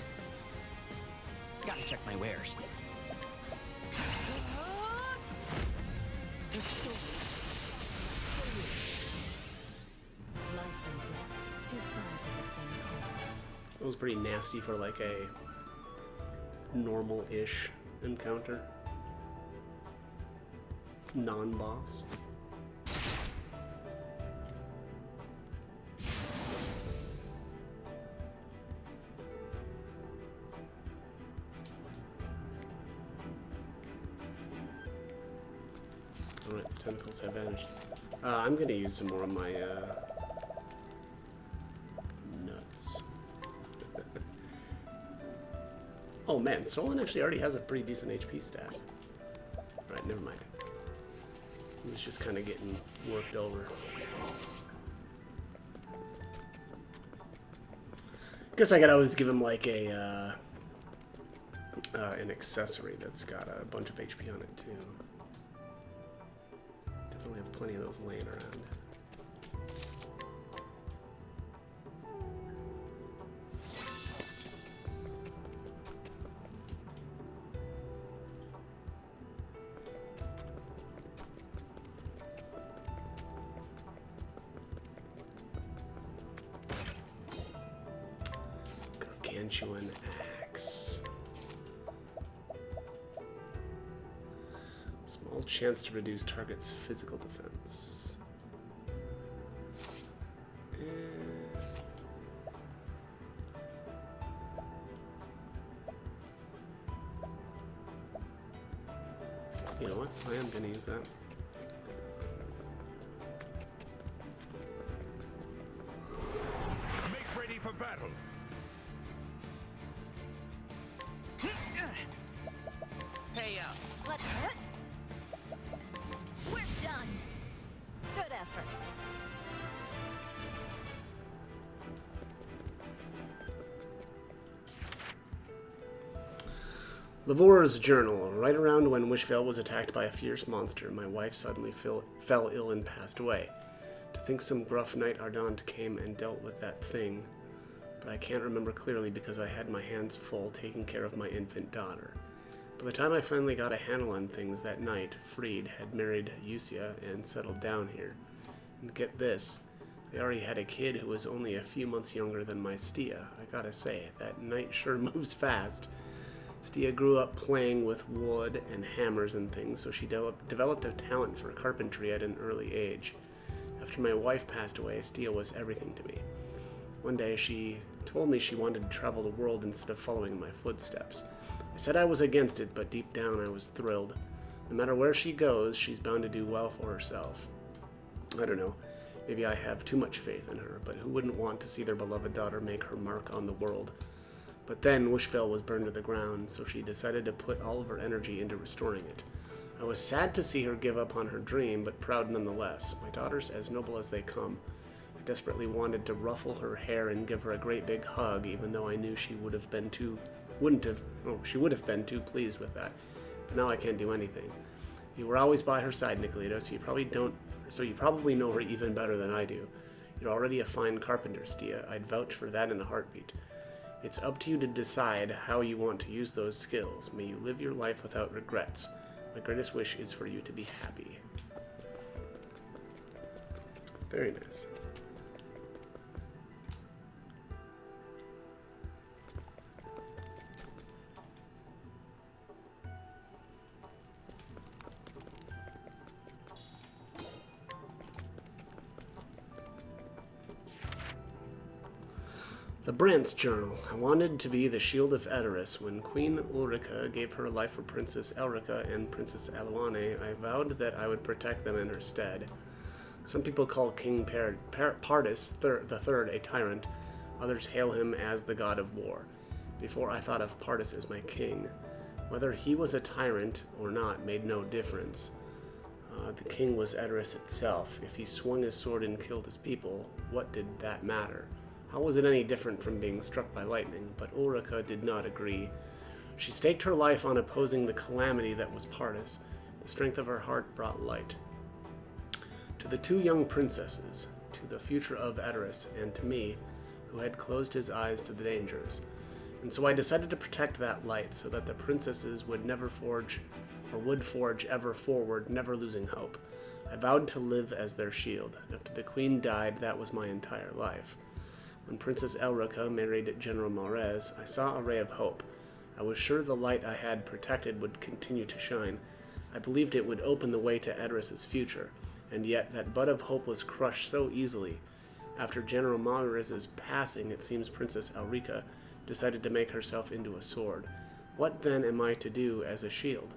Gotta check my wares. Life and death. Two sides of the same coin. It was pretty nasty for like a normal-ish encounter. Non-boss. Alright, the tentacles have vanished. I'm gonna use some more of my nuts. Oh man, Solon actually already has a pretty decent HP stat. Alright, never mind. He was just kind of getting worked over. Guess I could always give him like a an accessory that's got a bunch of HP on it too. Definitely have plenty of those laying around. Gargantuan axe. Small chance to reduce target's physical defense. You know what? I am going to use that. Make ready for battle. Hey, Let's hit. We're done. Good effort. Lavor's journal. Right around when Wishvale was attacked by a fierce monster, my wife suddenly fell ill and passed away. To think some gruff knight Ardent came and dealt with that thing, but I can't remember clearly because I had my hands full taking care of my infant daughter. By the time I finally got a handle on things that night, Fried had married Yusia and settled down here. And get this, they already had a kid who was only a few months younger than my Stia. I gotta say, that knight sure moves fast. Stia grew up playing with wood and hammers and things, so she developed a talent for carpentry at an early age. After my wife passed away, Stia was everything to me. One day she told me she wanted to travel the world instead of following in my footsteps. I said I was against it, but deep down I was thrilled. No matter where she goes, she's bound to do well for herself. I don't know, maybe I have too much faith in her, but who wouldn't want to see their beloved daughter make her mark on the world? But then Wishvale was burned to the ground, so she decided to put all of her energy into restoring it. I was sad to see her give up on her dream, but proud nonetheless. My daughter's as noble as they come. I desperately wanted to ruffle her hair and give her a great big hug, even though I knew she would have been too pleased with that. But now I can't do anything. You were always by her side, Nicolito, so you probably know her even better than I do. You're already a fine carpenter, Stia. I'd vouch for that in a heartbeat. It's up to you to decide how you want to use those skills. May you live your life without regrets. My greatest wish is for you to be happy. Very nice. The Brant's Journal. I wanted to be the shield of Edoras. When Queen Ulrika gave her life for Princess Elrica and Princess Aluane, I vowed that I would protect them in her stead. Some people call King Pardis III a tyrant. Others hail him as the god of war. Before I thought of Pardis as my king. Whether he was a tyrant or not made no difference. The king was Edoras itself. If he swung his sword and killed his people, what did that matter? How was it any different from being struck by lightning? But Ulrika did not agree. She staked her life on opposing the calamity that was Pardis. The strength of her heart brought light. To the two young princesses, to the future of Edoras, and to me, who had closed his eyes to the dangers. And so I decided to protect that light so that the princesses would forge ever forward, never losing hope. I vowed to live as their shield. After the queen died, that was my entire life. When Princess Elrica married General Maurez, I saw a ray of hope. I was sure the light I had protected would continue to shine. I believed it would open the way to Edoras' future, and yet that bud of hope was crushed so easily. After General Maurez's passing, it seems Princess Elrica decided to make herself into a sword. What then am I to do as a shield?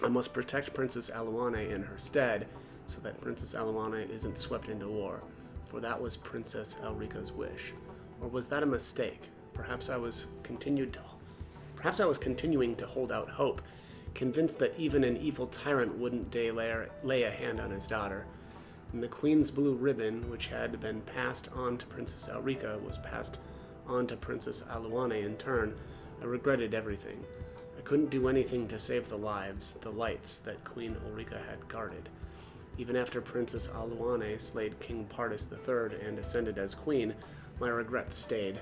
I must protect Princess Aluane in her stead, so that Princess Aluane isn't swept into war. For that was Princess Elrica's wish. Or was that a mistake? Perhaps I was continued Perhaps I was continuing to hold out hope, convinced that even an evil tyrant wouldn't dare lay a hand on his daughter. And the Queen's blue ribbon, which had been passed on to Princess Elrica, was passed on to Princess Aluane in turn. I regretted everything. I couldn't do anything to save the lives, the lights that Queen Ulrika had guarded. Even after Princess Aluane slayed King Pardis III and ascended as queen, my regrets stayed.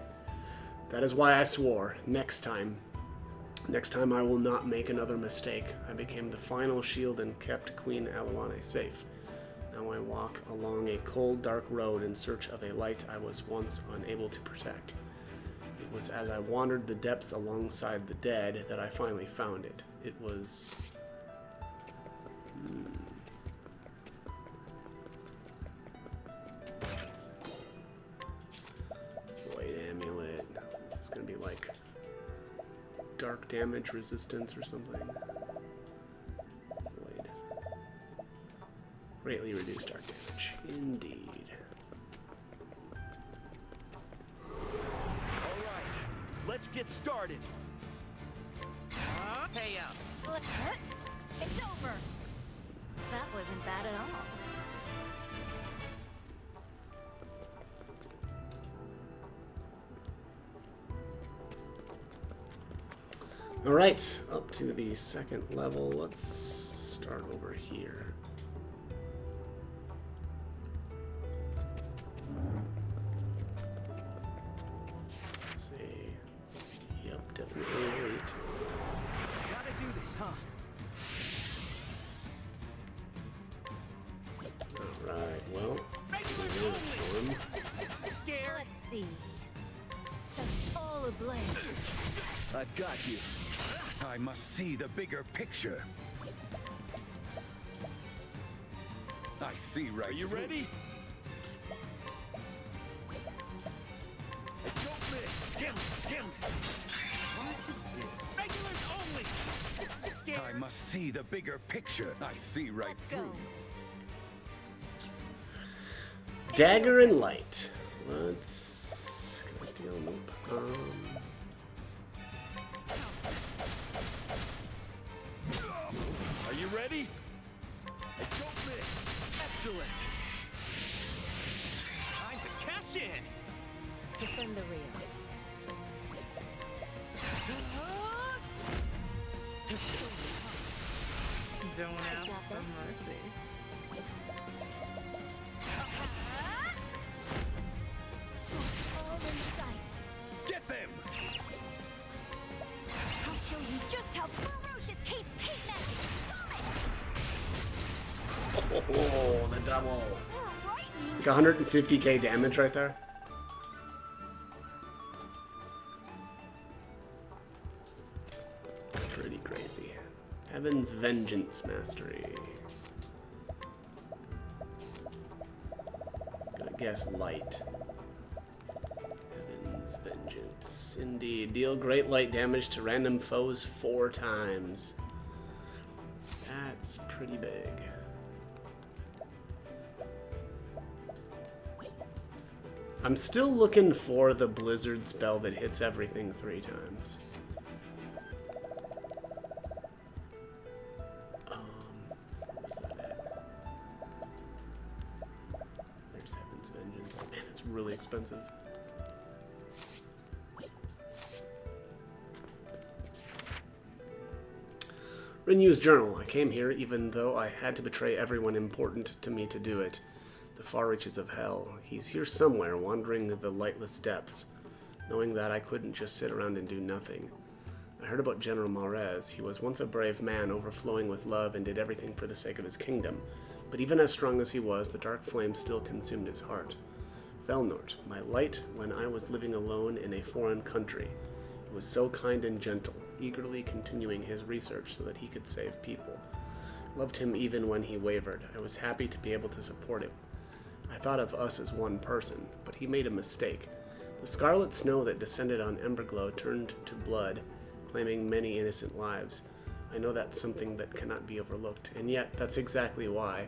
That is why I swore, next time I will not make another mistake. I became the final shield and kept Queen Aluane safe. Now I walk along a cold, dark road in search of a light I was once unable to protect. It was as I wandered the depths alongside the dead that I finally found it. It was... Void amulet. Is this gonna be like dark damage resistance or something? Void. Greatly reduced dark damage. Indeed. Let's get started. Hey up. It's over. That wasn't bad at all. Alright, up to the second level. Let's start over here. Let's see. Yep, definitely elite. Gotta do this, huh? Alright, well, storm. Scared? Let's see. Set all ablaze. I've got you. I must see the bigger picture. I see right. Are you ready? Don't miss. Dim. Hard to do. Regulars only. Scared? I must see the bigger picture. I see right through you. Dagger and light. Let's... Can I steal? Nope. Are you ready? Don't miss. Excellent. Time to cash in. Defend the rear. Don't ask for mercy. All in sight. Get them. I'll show you just how ferocious Kate's Kate magic. Oh, the double. Like 150k damage right there. Pretty crazy. Heaven's Vengeance Mastery. Gonna guess light. Heaven's Vengeance. Indeed. Deal great light damage to random foes 4 times. That's pretty big. I'm still looking for the blizzard spell that hits everything 3 times. Where's that at? There's Heaven's Vengeance. Man, it's really expensive. Renews Journal. I came here even though I had to betray everyone important to me to do it. The far reaches of hell. He's here somewhere, wandering the lightless depths. Knowing that, I couldn't just sit around and do nothing. I heard about General Maurez. He was once a brave man, overflowing with love, and did everything for the sake of his kingdom. But even as strong as he was, the dark flame still consumed his heart. Felnort, my light when I was living alone in a foreign country. He was so kind and gentle, eagerly continuing his research so that he could save people. Loved him even when he wavered. I was happy to be able to support him. I thought of us as one person, but he made a mistake. The scarlet snow that descended on Emberglow turned to blood, claiming many innocent lives. I know that's something that cannot be overlooked, and yet that's exactly why.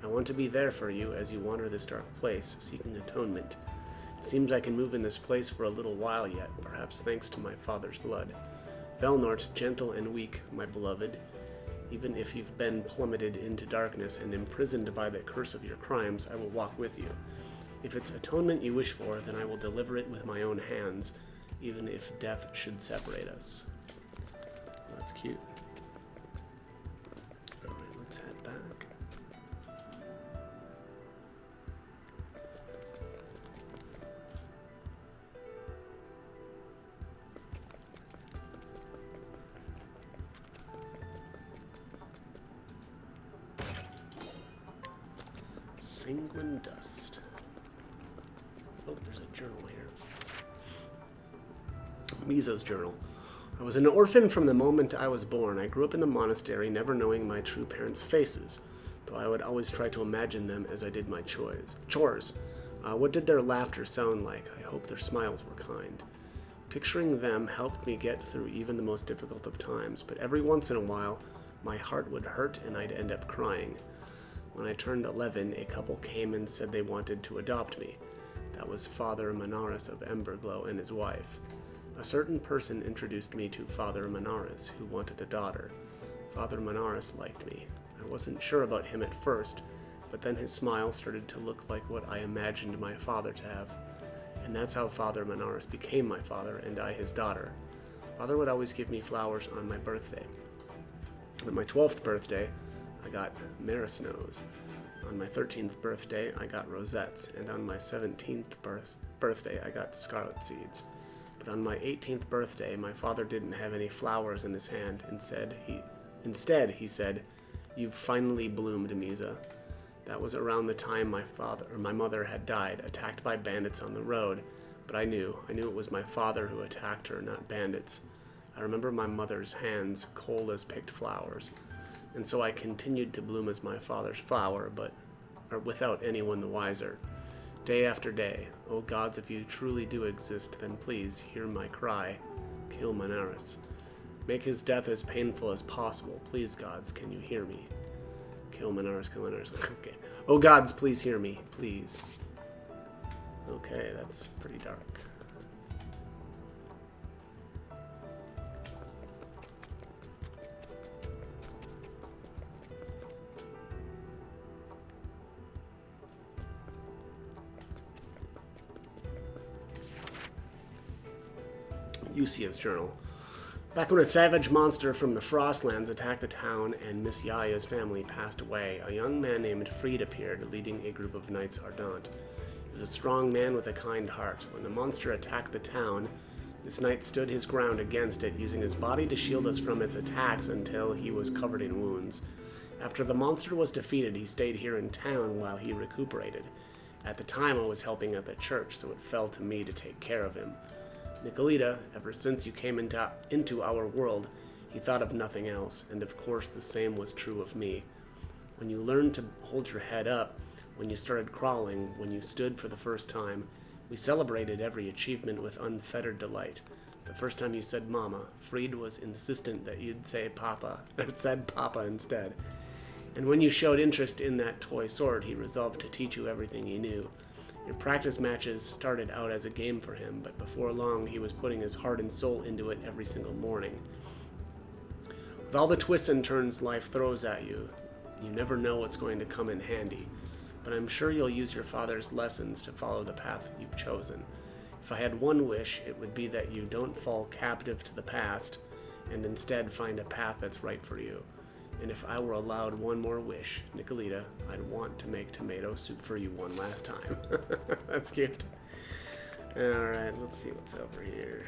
I want to be there for you as you wander this dark place, seeking atonement. It seems I can move in this place for a little while yet, perhaps thanks to my father's blood. Velnort, gentle and weak, my beloved. Even if you've been plummeted into darkness and imprisoned by the curse of your crimes, I will walk with you. If it's atonement you wish for, then I will deliver it with my own hands, even if death should separate us. That's cute. Alright, let's head back. Sanguine dust. Oh, there's a journal here. Misa's journal. I was an orphan from the moment I was born. I grew up in the monastery, never knowing my true parents' faces, though I would always try to imagine them as I did my chores. What did their laughter sound like? I hope their smiles were kind. Picturing them helped me get through even the most difficult of times, but every once in a while, my heart would hurt and I'd end up crying. When I turned 11, a couple came and said they wanted to adopt me. That was Father Manaris of Emberglow and his wife. A certain person introduced me to Father Manaris, who wanted a daughter. Father Manaris liked me. I wasn't sure about him at first, but then his smile started to look like what I imagined my father to have. And that's how Father Manaris became my father, and I his daughter. Father would always give me flowers on my birthday. On my 12th birthday, I got Marisnows. On my 13th birthday, I got rosettes, and on my 17th birthday, I got scarlet seeds. But on my 18th birthday, my father didn't have any flowers in his hand. Instead, he said, "You've finally bloomed, Misa." That was around the time my mother had died, attacked by bandits on the road. But I knew it was my father who attacked her, not bandits. I remember my mother's hands cold as picked flowers. And so I continued to bloom as my father's flower, but without anyone the wiser. Day after day, oh gods, if you truly do exist, then please hear my cry. Kill Manaris. Make his death as painful as possible. Please, gods, can you hear me? Kill Manaris, kill Manaris. Okay. Oh gods, please hear me. Please. Okay, that's pretty dark. Yusia's journal. Back when a savage monster from the Frostlands attacked the town and Miss Yaya's family passed away, a young man named Fried appeared, leading a group of Knights Ardent. He was a strong man with a kind heart. When the monster attacked the town, this knight stood his ground against it, using his body to shield us from its attacks until he was covered in wounds. After the monster was defeated, he stayed here in town while he recuperated. At the time, I was helping at the church, so it fell to me to take care of him. Nicolita, ever since you came into our world, he thought of nothing else, and of course the same was true of me. When you learned to hold your head up, when you started crawling, when you stood for the first time, we celebrated every achievement with unfettered delight. The first time you said Mama, Fried was insistent that you'd say Papa, or said Papa instead. And when you showed interest in that toy sword, he resolved to teach you everything he knew. Your practice matches started out as a game for him, but before long he was putting his heart and soul into it every single morning. With all the twists and turns life throws at you, you never know what's going to come in handy, but I'm sure you'll use your father's lessons to follow the path you've chosen. If I had one wish, it would be that you don't fall captive to the past, and instead find a path that's right for you. And if I were allowed one more wish, Nicolita, I'd want to make tomato soup for you one last time. That's cute. Alright, let's see what's over here.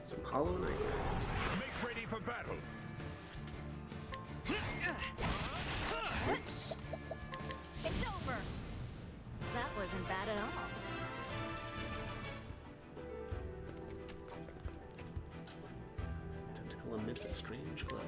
Some Hollow Knight knives. Make ready for battle. Oops. It's over. That wasn't bad at all. Tentacle emits a strange glow.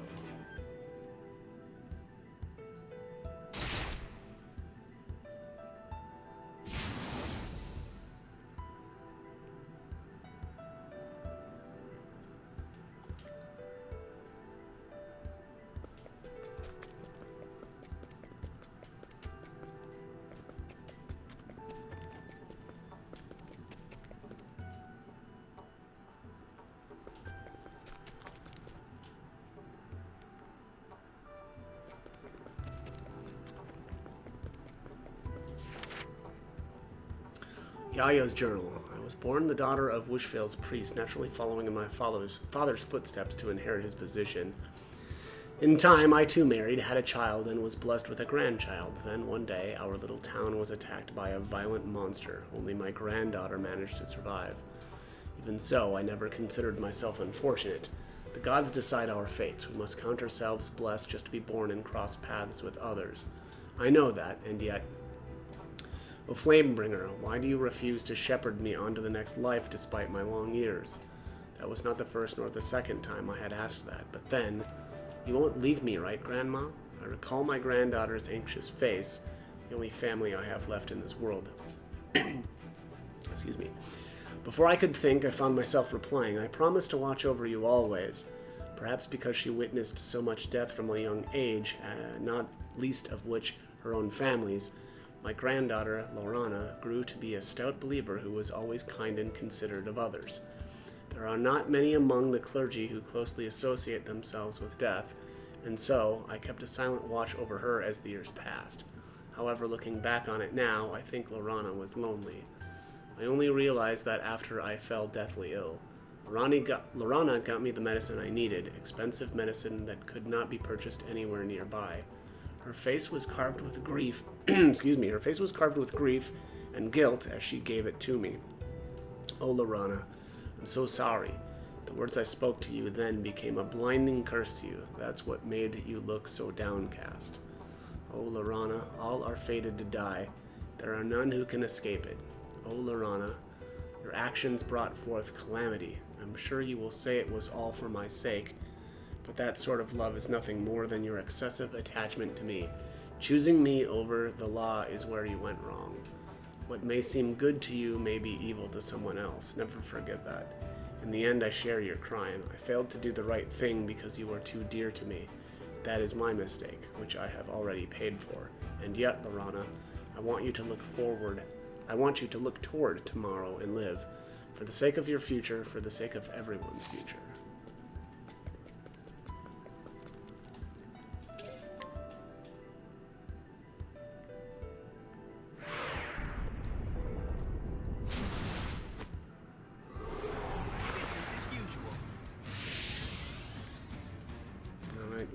Yaya's journal. I was born the daughter of Wishvale's priest, naturally following in my father's footsteps to inherit his position. In time, I too married, had a child, and was blessed with a grandchild. Then one day, our little town was attacked by a violent monster. Only my granddaughter managed to survive. Even so, I never considered myself unfortunate. The gods decide our fates. We must count ourselves blessed just to be born and cross paths with others. I know that, and yet... O Flamebringer, why do you refuse to shepherd me on to the next life despite my long years? That was not the first nor the second time I had asked that, but then... You won't leave me, right, Grandma? I recall my granddaughter's anxious face, the only family I have left in this world. Excuse me. Before I could think, I found myself replying, I promise to watch over you always. Perhaps because she witnessed so much death from a young age, not least of which her own family's, my granddaughter, Lorana, grew to be a stout believer who was always kind and considerate of others. There are not many among the clergy who closely associate themselves with death, and so I kept a silent watch over her as the years passed. However, looking back on it now, I think Lorana was lonely. I only realized that after I fell deathly ill. Lorana got me the medicine I needed, expensive medicine that could not be purchased anywhere nearby. Her face was carved with grief, excuse me, her face was carved with grief and guilt as she gave it to me. Oh, Lorana, I'm so sorry. The words I spoke to you then became a blinding curse to you. That's what made you look so downcast. Oh, Lorana, all are fated to die. There are none who can escape it. Oh, Lorana, your actions brought forth calamity. I'm sure you will say it was all for my sake, but that sort of love is nothing more than your excessive attachment to me. Choosing me over the law is where you went wrong. What may seem good to you may be evil to someone else. Never forget that. In the end, I share your crime. I failed to do the right thing because you are too dear to me. That is my mistake, which I have already paid for. And yet, Lorana, I want you to look forward. I want you to look toward tomorrow and live. For the sake of your future, for the sake of everyone's future.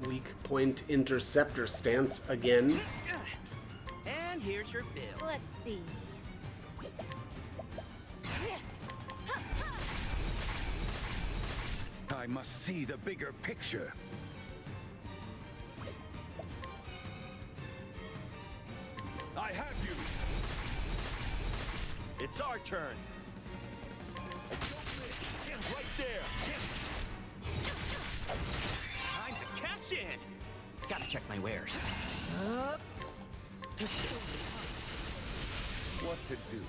Weak point interceptor stance again. And here's your bill. Let's see. I must see the bigger picture. I have you. It's our turn. Stand right there. Time to cash in. Gotta check my wares. What to do?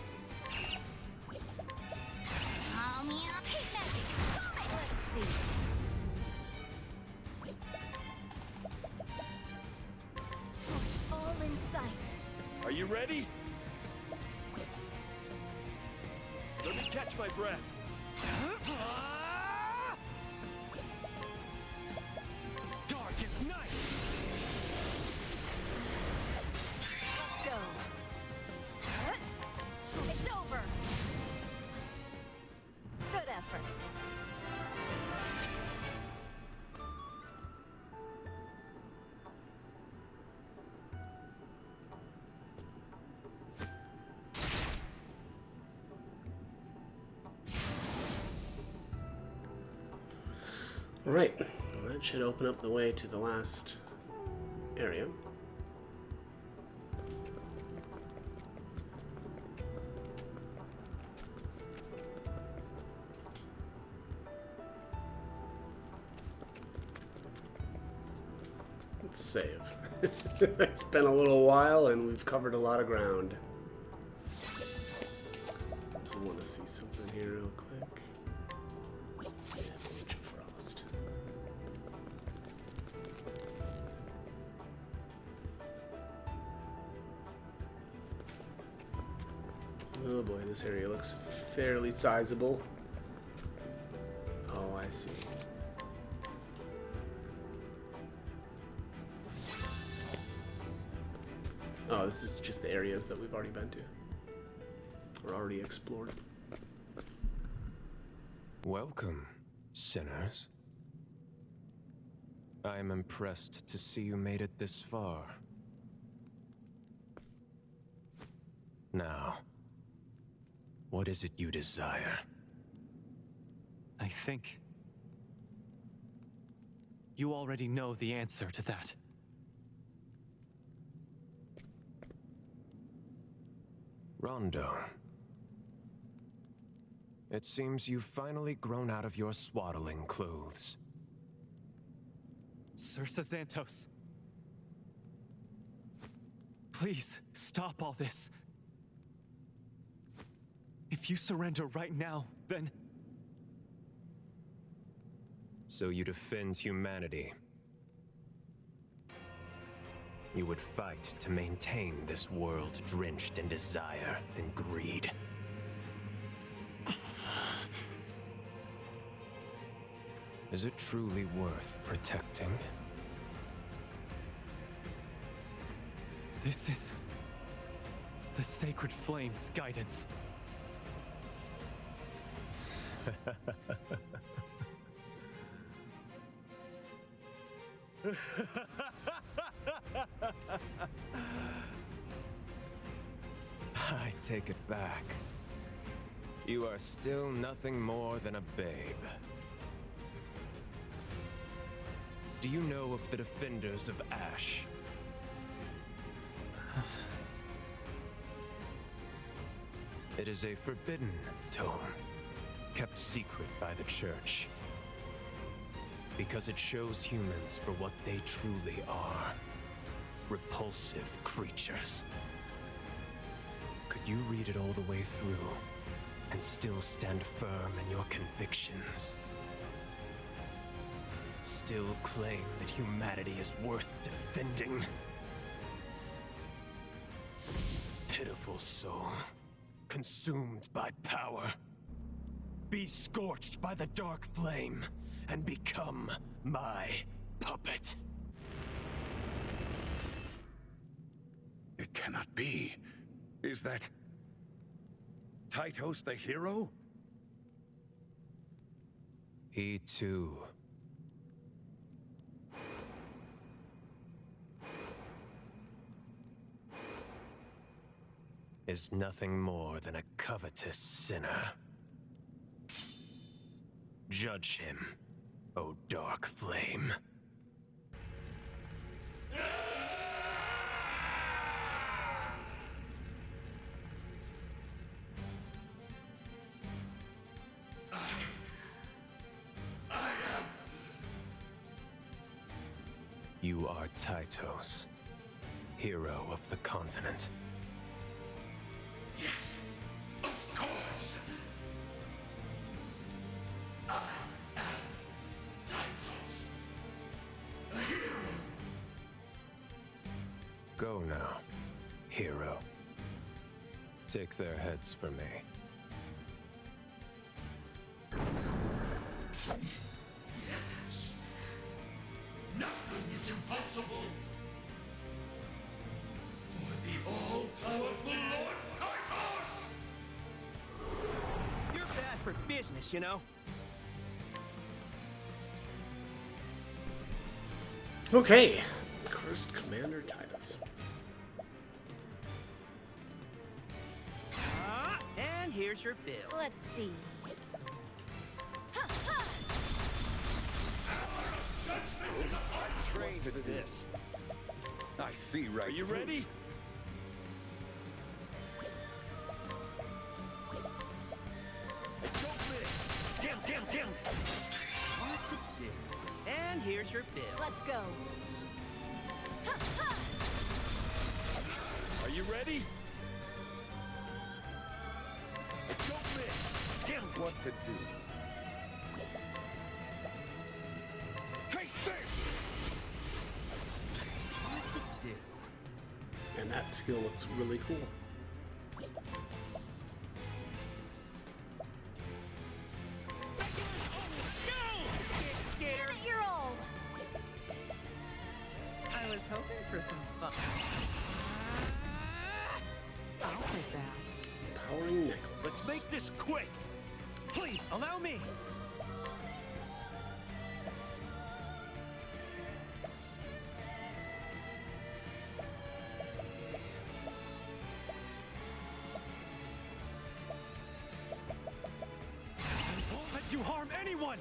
Let's see. Scorch all in sight. Are you ready? Let me catch my breath. Darkest night. Let's go. It's over. Good effort. Alright, well, that should open up the way to the last area. Let's save. It's been a little while and we've covered a lot of ground. So I want to see something here real quick. Frost. Oh boy, this area looks fairly sizable. Oh, I see. Oh, this is just the areas that we've already been to. We're already explored. Welcome, sinners. I am impressed to see you made it this far. Now, what is it you desire? I think you already know the answer to that. Rondo. It seems you've finally grown out of your swaddling clothes. Sir Xanthos. Please, stop all this. If you surrender right now, then... So you defend humanity. You would fight to maintain this world drenched in desire and greed. Is it truly worth protecting? This is the Sacred Flame's guidance. I take it back. You are still nothing more than a babe. Do you know of the Defenders of Ash? It is a forbidden tome, kept secret by the Church. Because it shows humans for what they truly are. Repulsive creatures. Could you read it all the way through and still stand firm in your convictions? Still claim that humanity is worth defending? Pitiful soul, consumed by power. Be scorched by the dark flame and become my puppet. It cannot be. Is that Tytos the hero? He too. Is nothing more than a covetous sinner. Judge him, O dark flame. You are Tytos, hero of the continent. Yes, of course. I am Tytos, a hero. Go now, hero. Take their heads for me. Yes. Nothing is impossible for the all-powerful Lord Tytos! You're bad for business, you know. Okay. Cursed Commander Titus. And here's your bill. Let's see. I'm trained to this. I see right. Are you through. ready? Don't miss. Damn. Hard to do. And here's your bill. Let's go. Are you ready? Don't miss. Damn. What to do? Take this! Hard to do. And that skill looks really cool. Give it your all. I was hoping for some fun. I'll take that. Powering Nectar. this quick! Please, allow me! I won't let you harm anyone!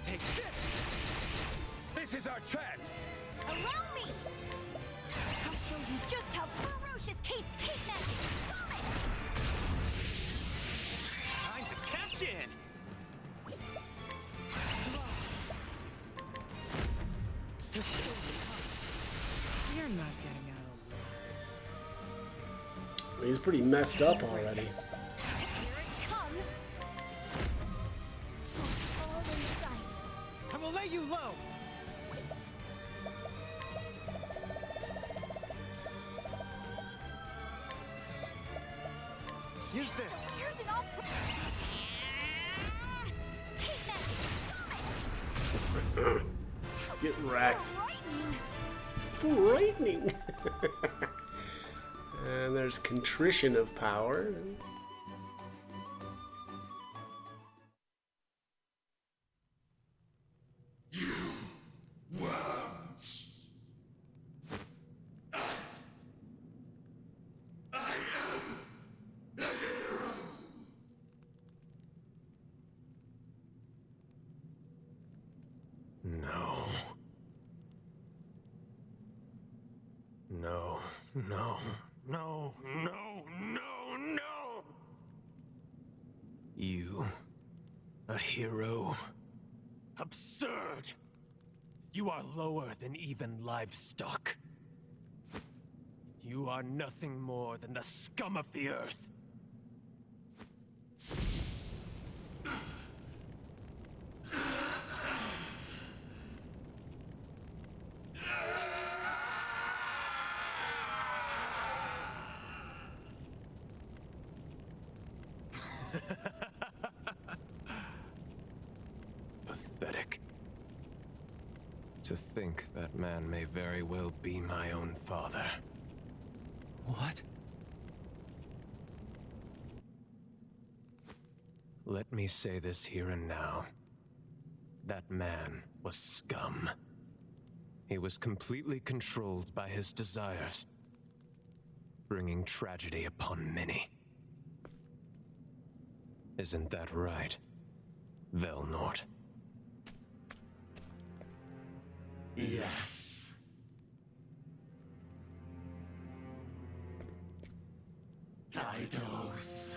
Take this! This is our chance! Allow me! I'll show you just how ferocious Kate's hate magic! Vomit! Time to cash in! You're not getting out Well, he's pretty messed up already. Here it comes! Smoke's all in sight. I will lay you low! Use this! Here's an all... Hate magic! Vomit! Get wrecked. Frightening! Frightening. And there's contrition of power. No. No, no, no, no, no, no! You, a hero? Absurd! You are lower than even livestock. You are nothing more than the scum of the earth. Pathetic. To think that man may very well be my own father. What? Let me say this here and now. That man was scum. He was completely controlled by his desires, bringing tragedy upon many. Isn't that right, Velnort? Yes. Tytos.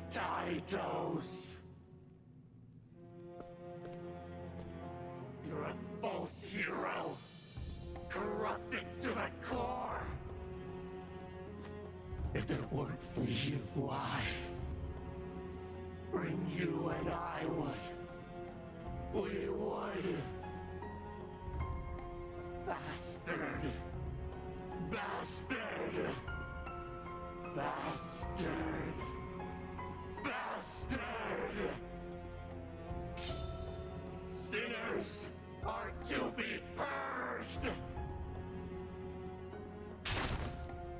Tytos. You're a false hero. Corrupted to the core. If it weren't for you, bring you and I would. We would. Bastard. Bastard. Bastard. Bastard. Sinners are to be purged.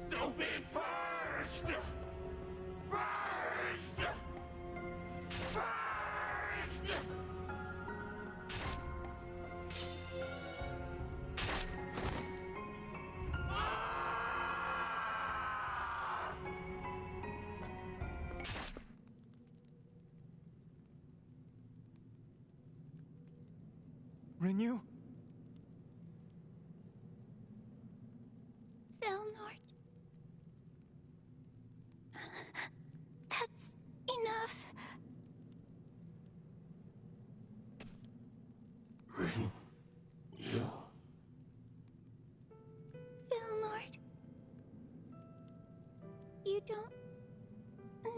So be purged. Purged. Purged. Rinyu? Velnort. That's enough. You. Velnort. You don't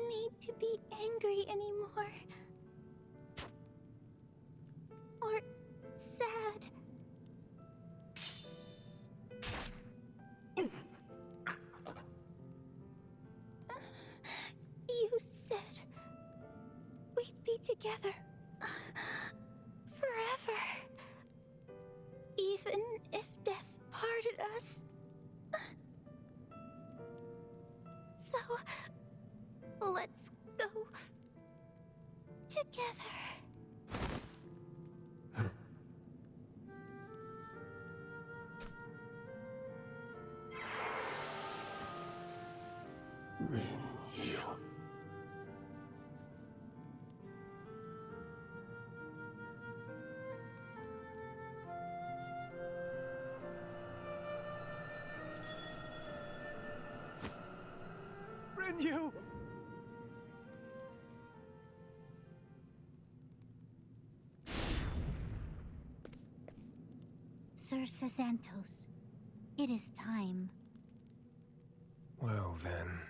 need to be angry anymore. Or sad. You said we'd be together forever. Even if death parted us. So, let's go together. Rinyu. Rinyu! Sir Santos, it is time. Well then.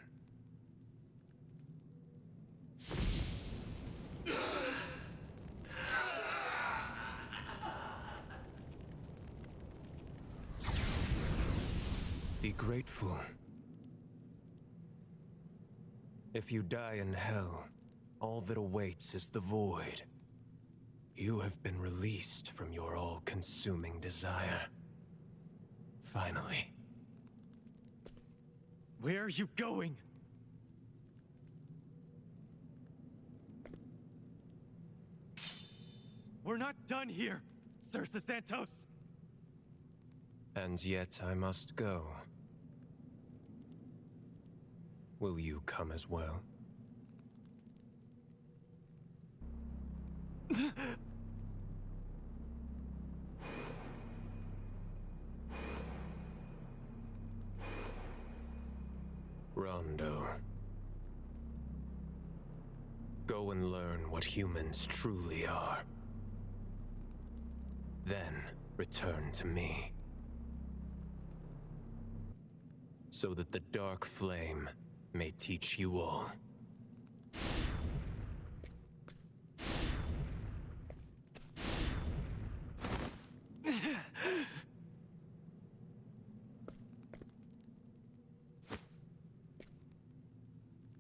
Be grateful. If you die in hell, all that awaits is the void. You have been released from your all-consuming desire. Finally. Where are you going? We're not done here, Sir Santos! And yet I must go. Will you come as well? Rondo. Go and learn what humans truly are. Then return to me. So that the dark flame may teach you all.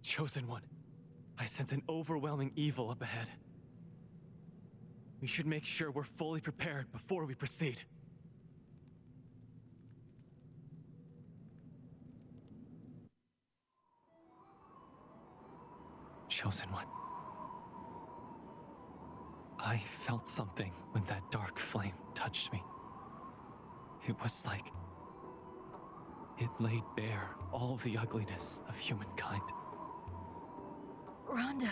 Chosen One, I sense an overwhelming evil up ahead. We should make sure we're fully prepared before we proceed. Chosen One. I felt something when that dark flame touched me. It was like it laid bare all the ugliness of humankind. Rondo.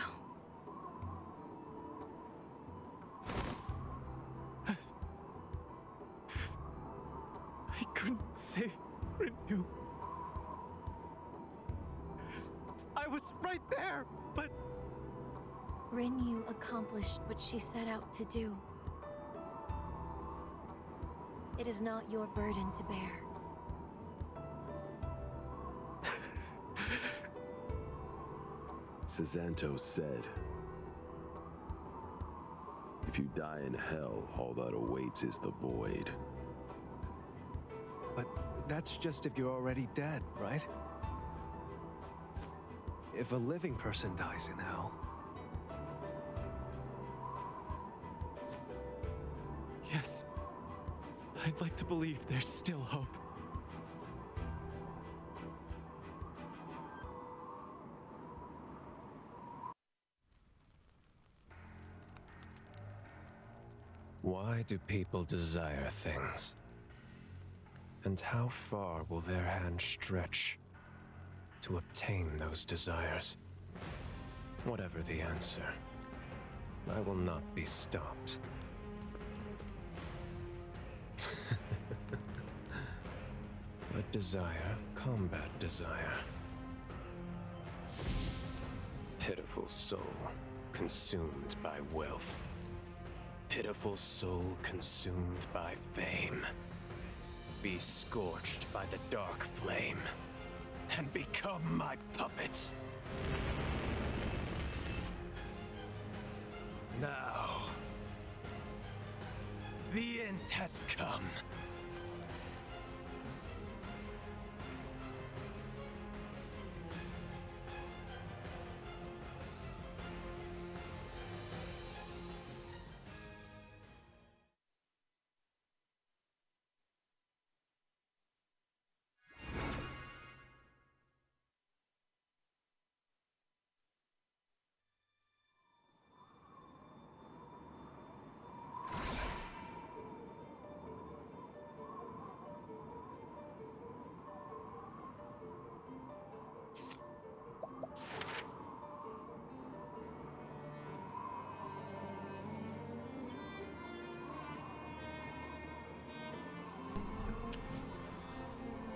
I couldn't save Rinyu. I was right there, but... Rinyu accomplished what she set out to do. It is not your burden to bear. Santos said, if you die in hell, all that awaits is the void. But that's just if you're already dead, right? If a living person dies in hell... Yes. I'd like to believe there's still hope. Why do people desire things? And how far will their hand stretch to obtain those desires? Whatever the answer, I will not be stopped. Let desire combat desire. Pitiful soul, consumed by wealth. Pitiful soul consumed by fame. Be scorched by the dark flame, and become my puppet. Now, the end has come.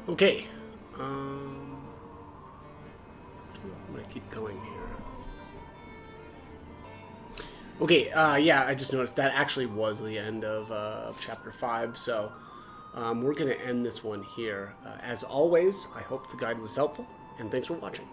Okay. I'm going to keep going here. Okay, yeah, I just noticed that actually was the end of Chapter 5, so we're going to end this one here. As always, I hope the guide was helpful, and thanks for watching.